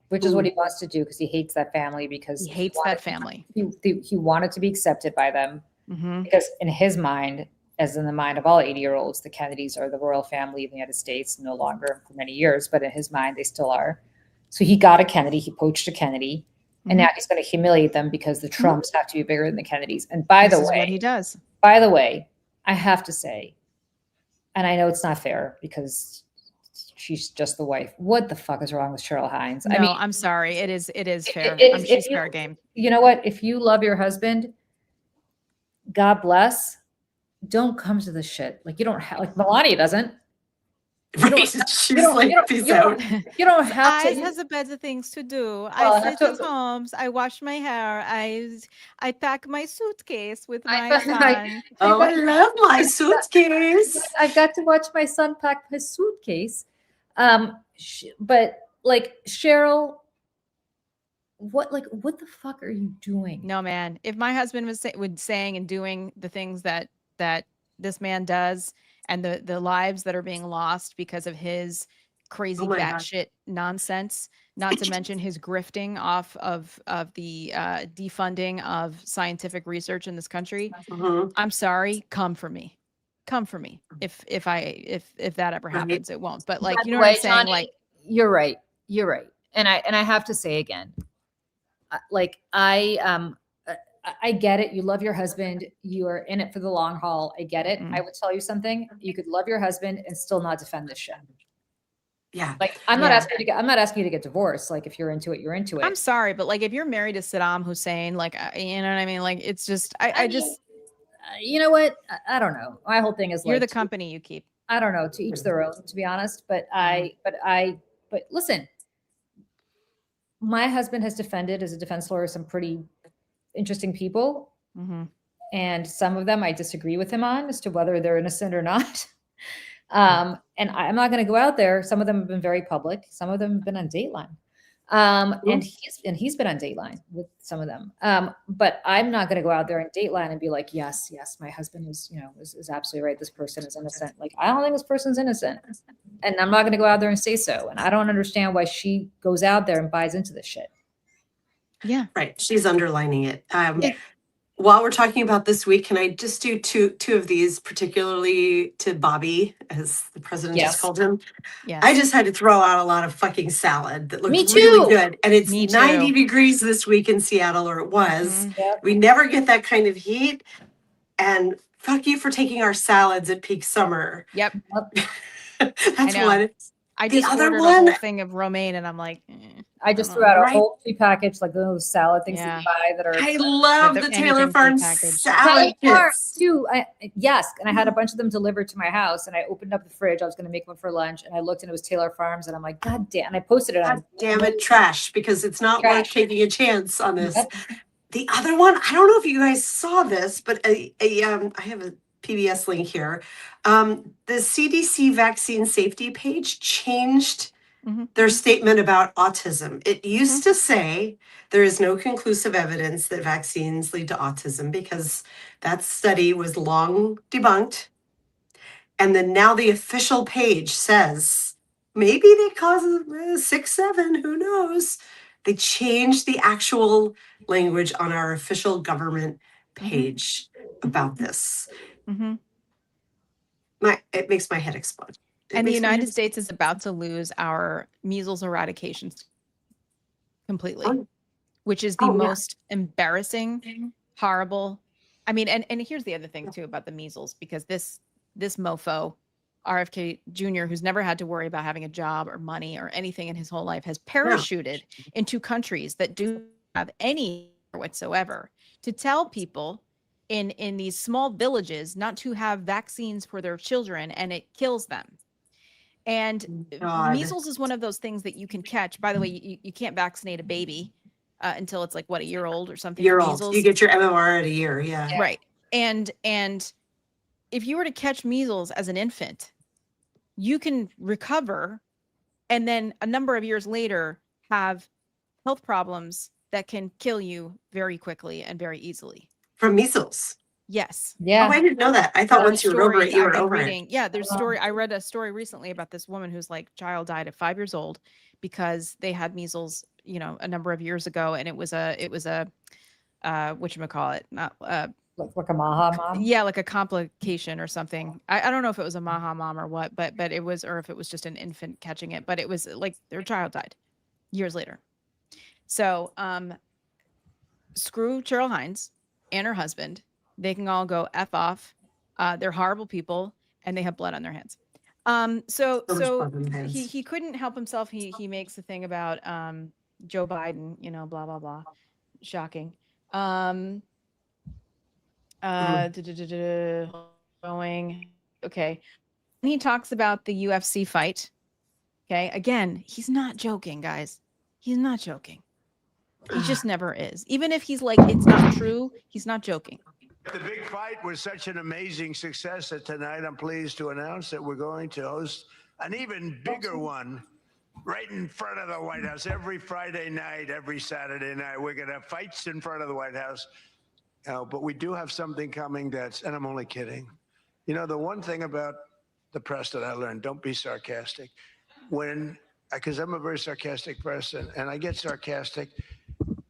which is what he wants to do because he hates that family because He hates that family. He wanted to be accepted by them Mm-hmm. because in his mind, as in the mind of all 80-year-olds, the Kennedys are the royal family of the United States, no longer for many years, but in his mind, they still are. So he got a Kennedy, he poached a Kennedy, and now he's going to humiliate them because the Trumps have to be bigger than the Kennedys. And by the way, what he does. By the way, I have to say, and I know it's not fair because she's just the wife. What the fuck is wrong with Cheryl Hines? No, I mean, I'm sorry. It is fair. She's fair game. You know what? If you love your husband, God bless. Don't come to this shit. Like you don't have, like Melania doesn't. Right. She's like, peace out. You don't have to. I has better things to do. Well, I sit at home. I wash my hair. I pack my suitcase with my son. Oh, I love my suitcase. I've got to watch my son pack his suitcase. But like Cheryl, what the fuck are you doing? No, man. If my husband was saying and doing the things that this man does, and the lives that are being lost because of his crazy batshit nonsense, not to mention his grifting off of the defunding of scientific research in this country. I'm sorry, come for me. If that ever happens, it won't. But like, you know what I'm saying? Johnny, like, you're right. And I have to say again, like I get it. You love your husband. You are in it for the long haul. I get it. I will tell you something. You could love your husband and still not defend this shit. Yeah. Like I'm not asking you to get divorced. Like if you're into it, you're into it. I'm sorry, but like if you're married to Saddam Hussein, like you know what I mean? Like it's just I just you know what? I don't know. My whole thing is you're like the company you keep. I don't know, to each their own, to be honest. But listen, my husband has defended as a defense lawyer some pretty interesting people. And some of them I disagree with him on as to whether they're innocent or not. And I'm not going to go out there. Some of them have been very public. Some of them have been on Dateline. And he's been on Dateline with some of them. But I'm not going to go out there on Dateline and be like, yes, my husband is absolutely right. This person is innocent. Like, I don't think this person's innocent. And I'm not going to go out there and say so. And I don't understand why she goes out there and buys into this shit. Yeah. Right. She's underlining it. While we're talking about this week, can I just do two of these, particularly to Bobby, as the president just called him? Yeah. I just had to throw out a lot of fucking salad that looked Me too. really good. And it's Me 90 too. degrees this week in Seattle, or it was. Yep. We never get that kind of heat. And fuck you for taking our salads at peak summer. Yep. That's one. I The just other ordered one- a whole thing of romaine, and I'm like, I just threw out a Right. whole package, like those salad things that you buy that are. I love the the Taylor anything Farms prepackaged. salad kits. Too. Yes, and I had a bunch of them delivered to my house, and I opened up the fridge. I was going to make one for lunch, and I looked, and it was Taylor Farms, and I'm like, God damn! And I posted it on. God damn it, trash, because it's not worth Trash. taking a chance on this. Yep. The other one, I don't know if you guys saw this, but I have a PBS link here. The CDC vaccine safety page changed their statement about autism. It used to say there is no conclusive evidence that vaccines lead to autism because that study was long debunked. And then now the official page says maybe they cause 6, 7, who knows? They changed the actual language on our official government page about this. It makes my head explode. And the United States is about to lose our measles eradication completely, which is the most embarrassing, horrible. I mean, and here's the other thing too about the measles, because this mofo, RFK Jr., who's never had to worry about having a job or money or anything in his whole life, has parachuted into countries that do have any whatsoever to tell people in these small villages not to have vaccines for their children, and it kills them. And measles is one of those things that you can catch. By the way, you can't vaccinate a baby until it's like, what, a year old or something? Year old. You get your MMR at a year, yeah. Right. And if you were to catch measles as an infant, you can recover and then a number of years later have health problems that can kill you very quickly and very easily. From measles? Yes. Yeah. Oh, I didn't know that. I thought once you were over it, you were over it. Yeah, there's story. I read a story recently about this woman whose child died at 5 years old because they had measles a number of years ago, and it was a whatchamacallit, not Like a Maha mom? yeah, like a complication or something. I don't know if it was a Maha mom or what, but it was, or if it was just an infant catching it, but it was like their child died years later. So screw Cheryl Hines and her husband. They can all go F off. They're horrible people and they have blood on their hands. So So much blood on their hands. he couldn't help himself. He makes the thing about Joe Biden, blah blah blah. Shocking. Going. Okay. And he talks about the UFC fight. Okay. Again, he's not joking, guys. He's not joking. He just never is. Even if he's like, it's not true, he's not joking. The big fight was such an amazing success that tonight I'm pleased to announce that we're going to host an even bigger one right in front of the White House. Every Friday night, every Saturday night, we're going to have fights in front of the White House. But we do have something coming and I'm only kidding. The one thing about the press that I learned, don't be sarcastic. Because I'm a very sarcastic person, and I get sarcastic,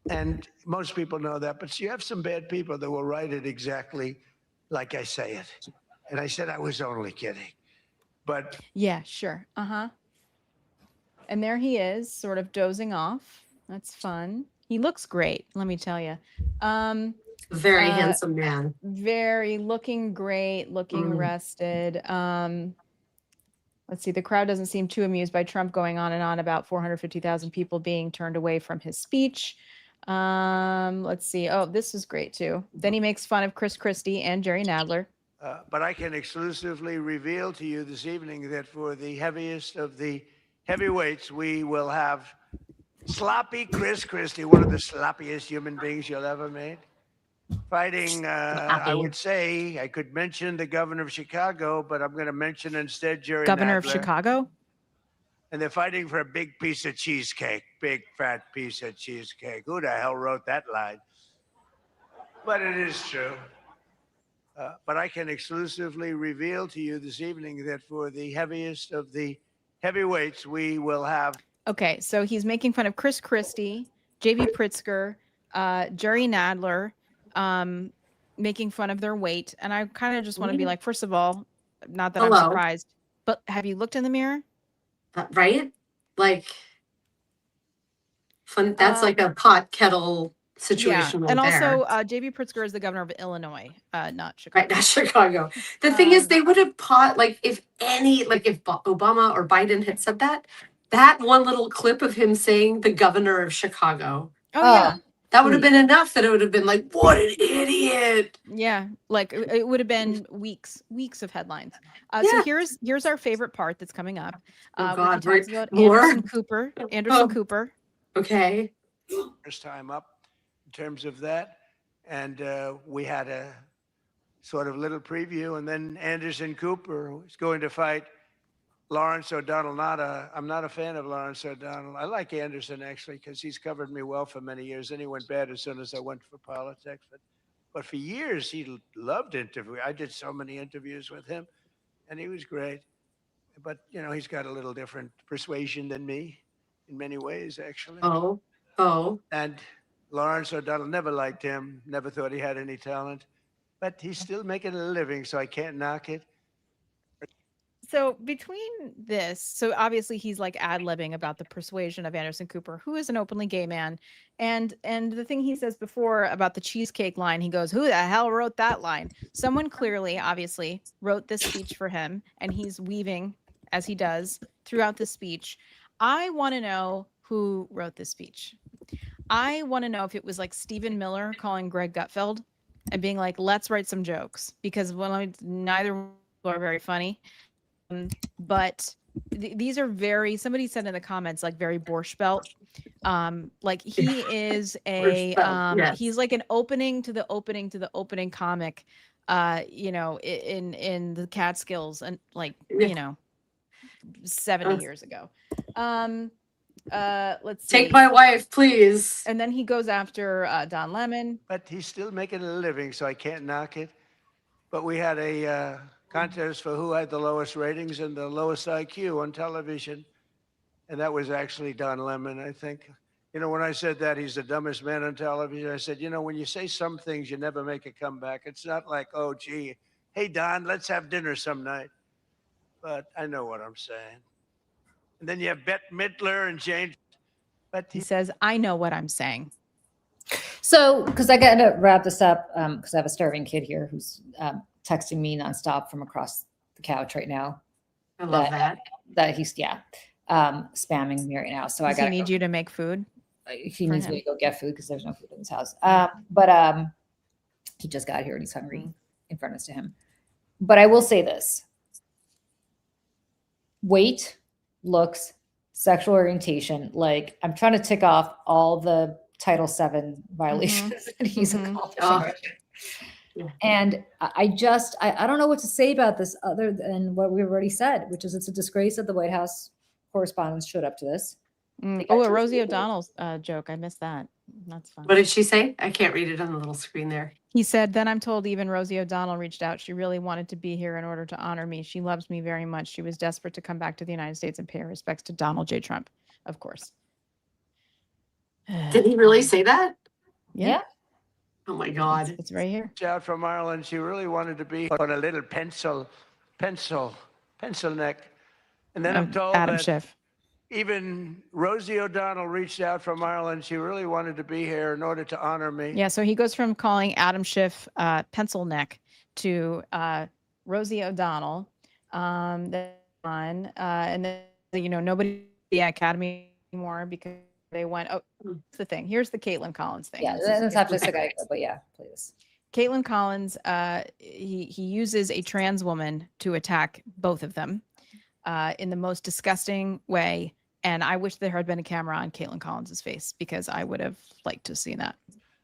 and most people know that, but you have some bad people that will write it exactly like I say it. And I said I was only kidding. But yeah, sure. And there he is, sort of dozing off. That's fun. He looks great, let me tell you. Very handsome man. Very looking great, looking rested. Let's see. The crowd doesn't seem too amused by Trump going on and on about 450,000 people being turned away from his speech. Let's see. Oh, this is great too. Then he makes fun of Chris Christie and Jerry Nadler. But I can exclusively reveal to you this evening that for the heaviest of the heavyweights, we will have sloppy Chris Christie, one of the sloppiest human beings you'll ever meet, fighting, I would say, I could mention the governor of Chicago, but I'm going to mention instead Jerry Governor Nadler. of Chicago? And they're fighting for a big piece of cheesecake, big fat piece of cheesecake. Who the hell wrote that line? But it is true. But I can exclusively reveal to you this evening that for the heaviest of the heavyweights, we will have. Okay, so he's making fun of Chris Christie, J.B. Pritzker, Jerry Nadler, making fun of their weight. And I kind of just want to be like, first of all, not that I'm surprised, but have you looked in the mirror? Right? Like, fun. That's like a pot kettle situation. Yeah. And also, J.B. Pritzker is the governor of Illinois, not Chicago. Right, not Chicago. The thing is, they would have if Obama or Biden had said that one little clip of him saying the governor of Chicago. Oh, yeah. That would have been enough that it would have been like, what an idiot. Yeah, like it would have been weeks of headlines. So here's our favorite part that's coming up. Oh God, talks about more? Anderson Cooper. Okay. First time up in terms of that. And we had a sort of little preview, and then Anderson Cooper is going to fight Lawrence O'Donnell. I'm not a fan of Lawrence O'Donnell. I like Anderson, actually, because he's covered me well for many years. Then he went bad as soon as I went for politics. But for years, he loved interviewing. I did so many interviews with him, and he was great. But, he's got a little different persuasion than me in many ways, actually. Oh. And Lawrence O'Donnell, never liked him, never thought he had any talent. But he's still making a living, so I can't knock it. So between this, so obviously he's like ad-libbing about the persuasion of Anderson Cooper, who is an openly gay man. And the thing he says before about the cheesecake line, he goes, who the hell wrote that line? Someone clearly, obviously, wrote this speech for him, and he's weaving, as he does, throughout the speech. I want to know who wrote this speech. I want to know if it was like Stephen Miller calling Greg Gutfeld and being like, let's write some jokes, because neither are very funny. But these are somebody said in the comments, like very Borscht Belt. Like he is yes. He's like an opening to the opening comic, in the Catskills, and 70 years ago. Let's see. Take my wife, please. And then he goes after Don Lemon. But he's still making a living, so I can't knock it. But we had a contest for who had the lowest ratings and the lowest IQ on television. And that was actually Don Lemon, I think. You know, when I said that he's the dumbest man on television, I said, you know, when you say some things, you never make a comeback. It's not like, oh, gee, hey, Don, let's have dinner some night. But I know what I'm saying. And then you have Bette Midler and James. But He says, I know what I'm saying. So, because I got to wrap this up, because I have a starving kid here who's texting me nonstop from across the couch right now. I love that. That he's spamming me right now. So Does he need you to make food? He needs me to go get food because there's no food in his house. But he just got here and he's hungry in fairness to him. But I will say this: weight, looks, sexual orientation. Like, I'm trying to tick off all the Title VII violations that he's accomplishing. And I don't know what to say about this other than what we've already said, which is it's a disgrace that the White House correspondents showed up to this. Oh, a Rosie O'Donnell joke. I missed that. That's fun. What did she say? I can't read it on the little screen there. He said, then I'm told even Rosie O'Donnell reached out. She really wanted to be here in order to honor me. She loves me very much. She was desperate to come back to the United States and pay her respects to Donald J. Trump, of course. Did he really say that? Yeah. Oh my God. It's right here. Out from Ireland, she really wanted to be on a little pencil neck. And then I'm told Adam that Schiff. even Rosie O'Donnell reached out from Ireland. She really wanted to be here in order to honor me. Yeah, so he goes from calling Adam Schiff pencil neck to Rosie O'Donnell. And then, nobody the Academy anymore because they went, it's the thing. Here's the Caitlin Collins thing. Yeah, that's not just a guy, but yeah, please. Caitlin Collins, he uses a trans woman to attack both of them in the most disgusting way. And I wish there had been a camera on Caitlin Collins's face because I would have liked to have seen that.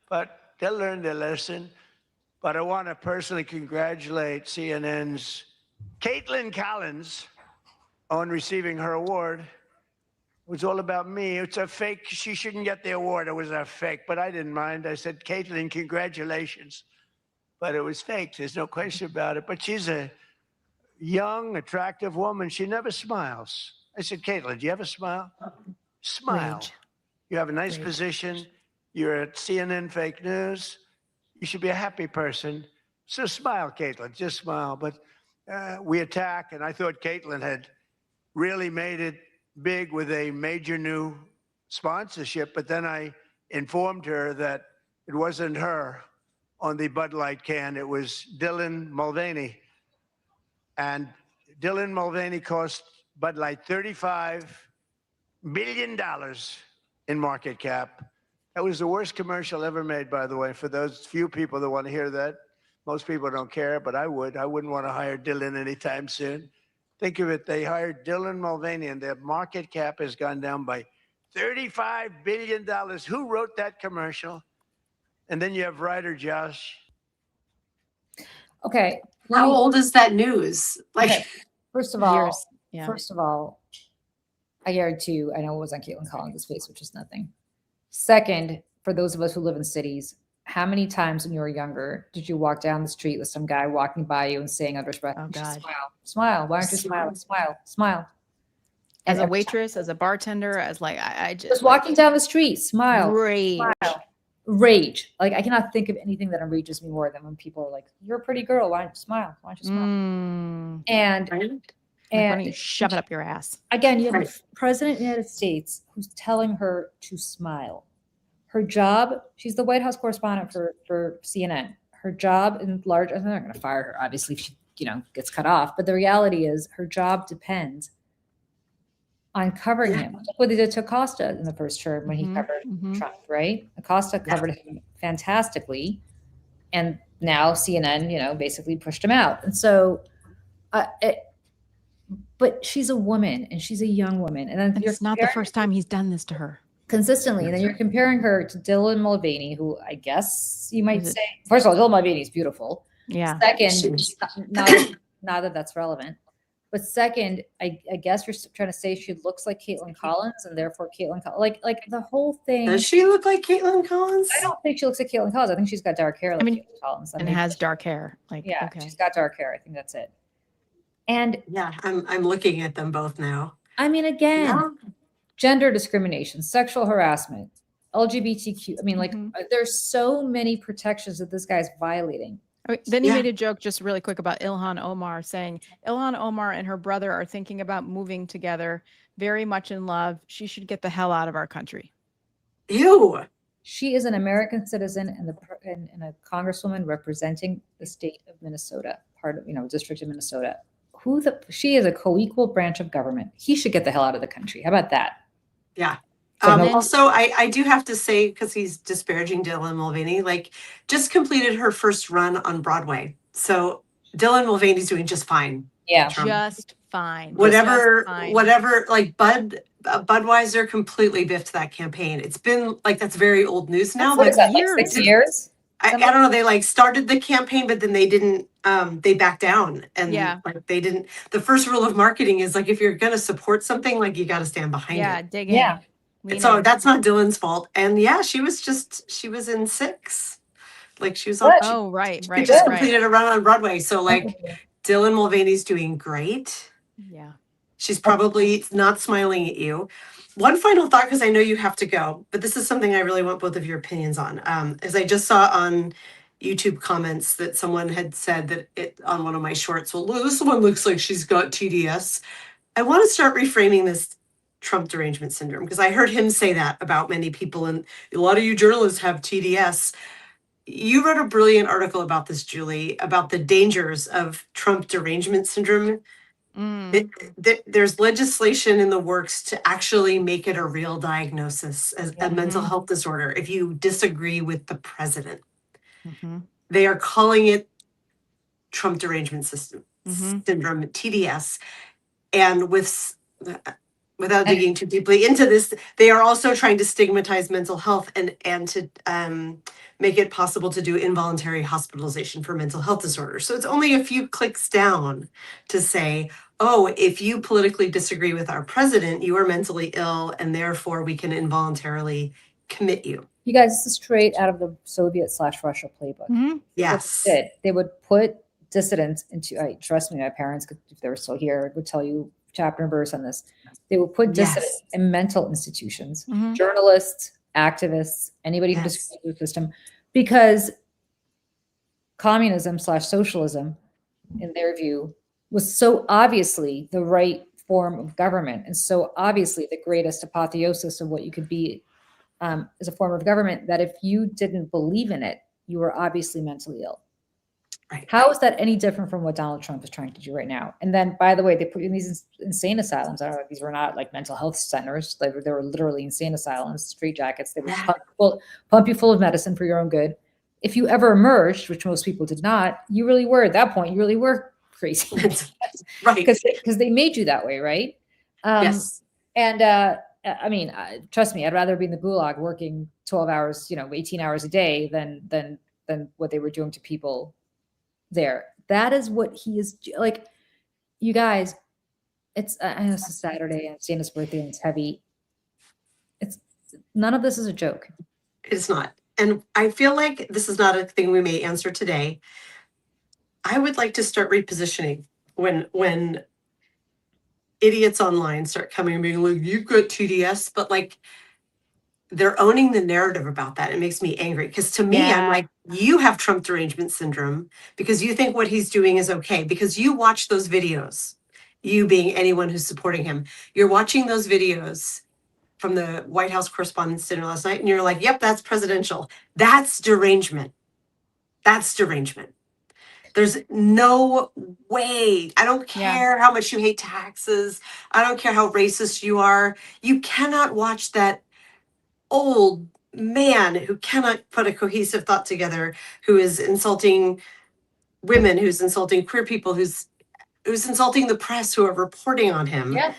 But they'll learn their lesson. But I want to personally congratulate CNN's Caitlin Collins on receiving her award. It was all about me. It's a fake. She shouldn't get the award. It was a fake, but I didn't mind. I said, Caitlin, congratulations. But it was fake. There's no question about it. But she's a young, attractive woman. She never smiles. I said, Caitlin, do you ever smile? Smile. Rage. You have a nice position. You're at CNN Fake News. You should be a happy person. So smile, Caitlin. Just smile. But we attack, and I thought Caitlin had really made it big with a major new sponsorship, but then I informed her that it wasn't her on the Bud Light can. It was Dylan Mulvaney. And Dylan Mulvaney cost Bud Light $35 billion in market cap. That was the worst commercial ever made, by the way, for those few people that want to hear that. Most people don't care, but I would. I wouldn't want to hire Dylan anytime soon. Think of it, they hired Dylan Mulvaney and their market cap has gone down by $35 billion. Who wrote that commercial? And then you have writer Josh. Okay. How old is that news? Like, okay. First of all, I guarantee you, I know it was on Caitlin Collins' face, which is nothing. Second, for those of us who live in cities, how many times when you were younger did you walk down the street with some guy walking by you and saying under his breath, oh, God. Smile. Why aren't you smiling? Smile. As a waitress, as a bartender, as like, I just walking down the street, smile. Rage. Like, I cannot think of anything that enrages me more than when people are like, you're a pretty girl. Why don't you smile? And why don't you shove it up your ass? Again, you have the president of the United States who's telling her to smile. Her job, she's the White House correspondent for CNN. Her job in large, they're not going to fire her, obviously, if she, gets cut off. But the reality is her job depends on covering him. Look what they did to Acosta in the first term when he covered Trump, right? Acosta covered him fantastically. And now CNN, basically pushed him out. And so, but she's a woman and she's a young woman. And then it's not the first time he's done this to her. Consistently. And then you're comparing her to Dylan Mulvaney, who I guess you might say, first of all, Dylan Mulvaney is beautiful. Yeah. Second, not that that's relevant. But second, I guess you're trying to say she looks like Caitlin Collins, and therefore Caitlin Collins, like the whole thing. Does she look like Caitlin Collins? I don't think she looks like Caitlin Collins. I think she's got dark hair like Caitlin Collins. And has dark hair. Like, yeah, okay. She's got dark hair. I think that's it. And yeah, I'm looking at them both now. I mean, again, gender discrimination, sexual harassment, LGBTQ. I mean, like, Mhm. there's so many protections that this guy's violating. Then he Yeah. made a joke just really quick about Ilhan Omar, saying Ilhan Omar and her brother are thinking about moving together, very much in love. She should get the hell out of our country. Ew. She is an American citizen and a congresswoman representing the state of Minnesota, part of, District of Minnesota. She is a co-equal branch of government. He should get the hell out of the country. How about that? Yeah. So no- Also, I do have to say, because he's disparaging Dylan Mulvaney, like, just completed her first run on Broadway. So Dylan Mulvaney's doing just fine. Yeah. Just fine. Whatever, Just fine. whatever, like Budweiser completely biffed that campaign. It's been like, that's very old news now. What is But that, like 6 years? I don't know. They like started the campaign, but then they didn't. They backed down, and Yeah. like they didn't. The first rule of marketing is like, if you're going to support something, like you got to stand behind Yeah, it. dig in. Yeah. Lean So in. that's not Dylan's fault. And yeah, she was in 6. Like she was on. What? Oh, right, She right, just right. completed a run on Broadway. So like, Dylan Mulvaney's doing great. Yeah. She's probably not smiling at you. One final thought, because I know you have to go, but this is something I really want both of your opinions on. As I just saw on YouTube comments that someone had said that it on one of my shorts, well, this one looks like she's got TDS. I want to start reframing this Trump derangement syndrome, because I heard him say that about many people, and a lot of you journalists have TDS. You wrote a brilliant article about this, Julie, about the dangers of Trump derangement syndrome. There's legislation in the works to actually make it a real diagnosis as a mental health disorder if you disagree with the president. They are calling it Trump derangement syndrome, TDS. And without digging too deeply into this, they are also trying to stigmatize mental health and to make it possible to do involuntary hospitalization for mental health disorders. So it's only a few clicks down to say, oh, if you politically disagree with our president, you are mentally ill, and therefore we can involuntarily commit you. You guys, this is straight out of the Soviet/Russia playbook. Yes. They would put dissidents into, trust me, my parents, if they were still here, would tell you chapter and verse on this. They would put dissidents in mental institutions, journalists, activists, anybody who disagrees with the system, because communism/socialism, in their view, was so obviously the right form of government, and so obviously the greatest apotheosis of what you could be as a form of government, that if you didn't believe in it, you were obviously mentally ill. Right. How is that any different from what Donald Trump is trying to do right now? And then, by the way, they put you in these insane asylums. I don't know, these were not like mental health centers. They were literally insane asylums, straitjackets. They would pump you full of medicine for your own good. If you ever emerged, which most people did not, you really were, at that point, you really were crazy. Right. Because they made you that way, right? Yes. And I mean, trust me, I'd rather be in the gulag working 12 hours, 18 hours a day than what they were doing to people there. That is what he is like. You guys, I know it's a Saturday and it's Dana's birthday and it's heavy. None of this is a joke. It's not. And I feel like this is not a thing we may answer today. I would like to start repositioning when idiots online start coming and being like, you've got TDS, but like, they're owning the narrative about that. It makes me angry, because to me, I'm like, you have Trump derangement syndrome because you think what he's doing is okay, because you watch those videos, you being anyone who's supporting him, you're watching those videos from the White House Correspondents' Dinner last night, and you're like, yep, that's presidential. That's derangement. That's derangement. There's no way. I don't care how much you hate taxes. I don't care how racist you are. You cannot watch that old man who cannot put a cohesive thought together, who is insulting women, who's insulting queer people, who's insulting the press who are reporting on him. Yeah.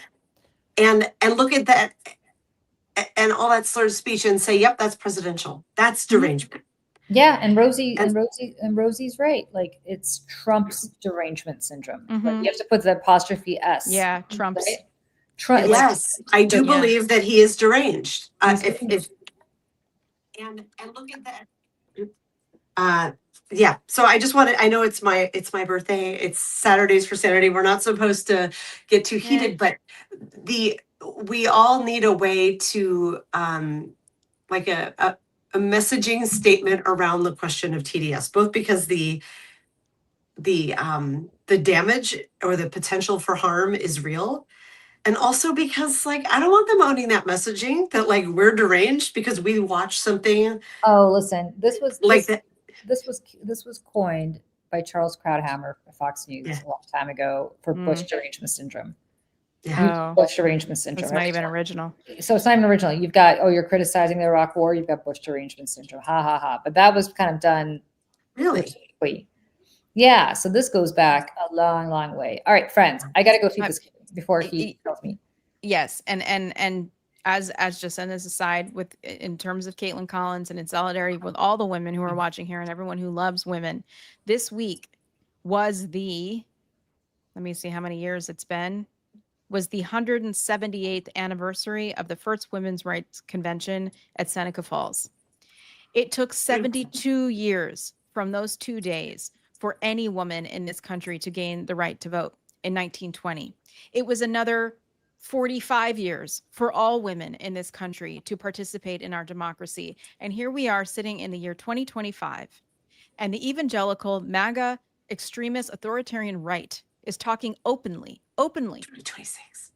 And look at that and all that slurred speech and say, yep, that's presidential. That's derangement. Yeah, and Rosie's right. Like, it's Trump's derangement syndrome. Like, you have to put the apostrophe S. Yeah, Trump's. Right? Yes, I do believe that he is deranged. And look at that. Yeah. So I just wanted. I know it's my birthday. It's Saturdays for Sanity. We're not supposed to get too heated, but we all need a way to like a messaging statement around the question of TDS, both because the damage or the potential for harm is real, and also because like I don't want them owning that messaging that like we're deranged because we watched something. Oh, listen, this was like that. This was coined by Charles Krauthammer of Fox News a long time ago for Bush derangement syndrome. Yeah. Bush derangement syndrome. It's not even original. So it's not even original. You've got, you're criticizing the Iraq War. You've got Bush derangement syndrome. Ha ha ha. But that was kind of done. Really? Yeah. So this goes back a long, long way. All right, friends, I got to go feed this kid before he tells me. Yes. And as just an aside, with in terms of Caitlin Collins and in solidarity with all the women who are watching here and everyone who loves women, this week was let me see how many years it's been, was the 178th anniversary of the first Women's Rights Convention at Seneca Falls. It took 72 years from those 2 days for any woman in this country to gain the right to vote in 1920. It was another 45 years for all women in this country to participate in our democracy. And here we are sitting in the year 2025, and the evangelical MAGA extremist authoritarian right is talking openly. 2026.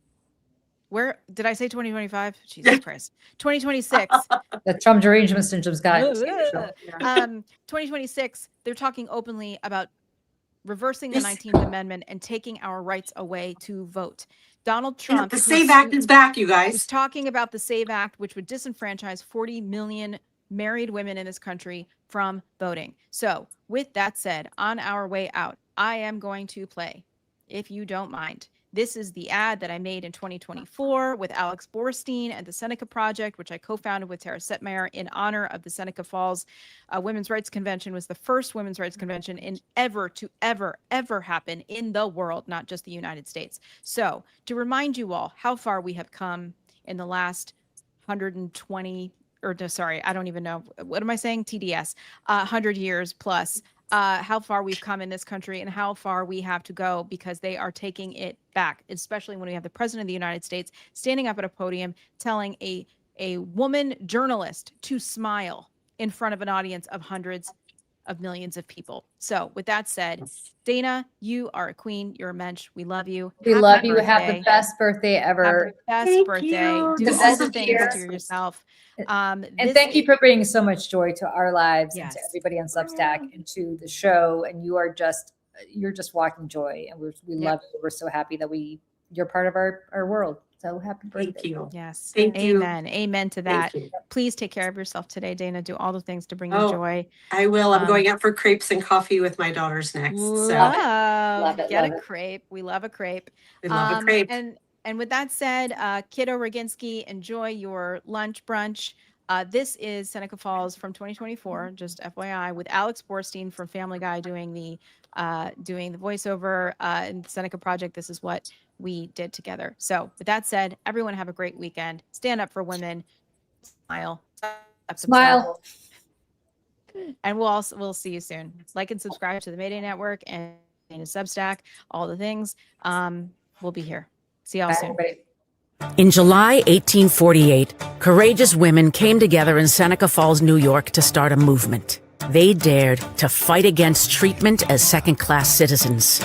Where did I say 2025? Jesus Christ. 2026. The Trump derangement syndrome's got 2026, they're talking openly about reversing the 19th Amendment and taking our rights away to vote. Donald Trump. The SAVE Act is back, you guys. He's talking about the SAVE Act, which would disenfranchise 40 million married women in this country from voting. So with that said, on our way out, I am going to play, if you don't mind. This is the ad that I made in 2024 with Alex Borstein and the Seneca Project, which I co-founded with Tara Setmeyer in honor of the Seneca Falls Women's Rights Convention. Was the first women's rights convention in ever happen in the world, not just the United States. So to remind you all how far we have come in the last 120, I don't even know. What am I saying? TDS, 100 years plus. How far we've come in this country and how far we have to go, because they are taking it back, especially when we have the president of the United States standing up at a podium telling a woman journalist to smile in front of an audience of hundreds of millions of people. So with that said, Dana, you are a queen. You're a mensch. We love you. We love you. Have the best birthday ever. Have the best birthday. You. Do all the things to yourself. And thank you for bringing so much joy to our lives and Yes. to everybody on Substack and to the show. And you're just walking joy, and we love you. We're so happy that you're part of our world. So happy birthday. Thank you. Yes. Thank you. Amen. Amen to that. Thank you. Please take care of yourself today, Dana. Do all the things to bring you joy. I will. I'm going out for crepes and coffee with my daughters next. Love it, Get love a it. crepe. We love a crepe. We love a crepe. And with that said, Kiddo Roginski, enjoy your lunch brunch. This is Seneca Falls from 2024, just FYI, with Alex Borstein from Family Guy doing the voiceover in the Seneca Project. This is what we did together. So with that said, everyone have a great weekend. Stand up for women. Smile. Smile. And we'll see you soon. Like and subscribe to the Mayday Network and Substack, all the things. We'll be here. See y'all soon. Everybody. In July 1848, courageous women came together in Seneca Falls, New York, to start a movement. They dared to fight against treatment as second-class citizens.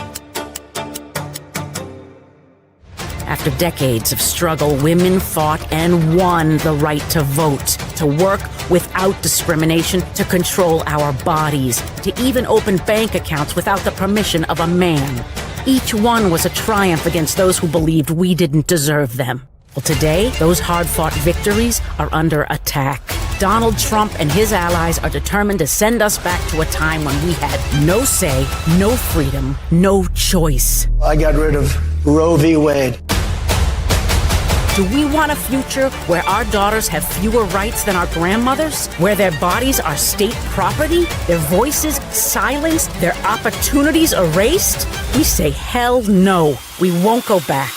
After decades of struggle, women fought and won the right to vote, to work without discrimination, to control our bodies, to even open bank accounts without the permission of a man. Each one was a triumph against those who believed we didn't deserve them. Well, today, those hard-fought victories are under attack. Donald Trump and his allies are determined to send us back to a time when we had no say, no freedom, no choice. I got rid of Roe v. Wade. Do we want a future where our daughters have fewer rights than our grandmothers? Where their bodies are state property? Their voices silenced? Their opportunities erased? We say hell no. We won't go back.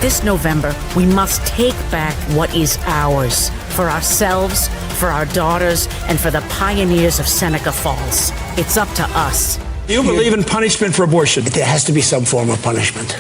This November, we must take back what is ours. For ourselves, for our daughters, and for the pioneers of Seneca Falls. It's up to us. Do you believe in punishment for abortion? There has to be some form of punishment.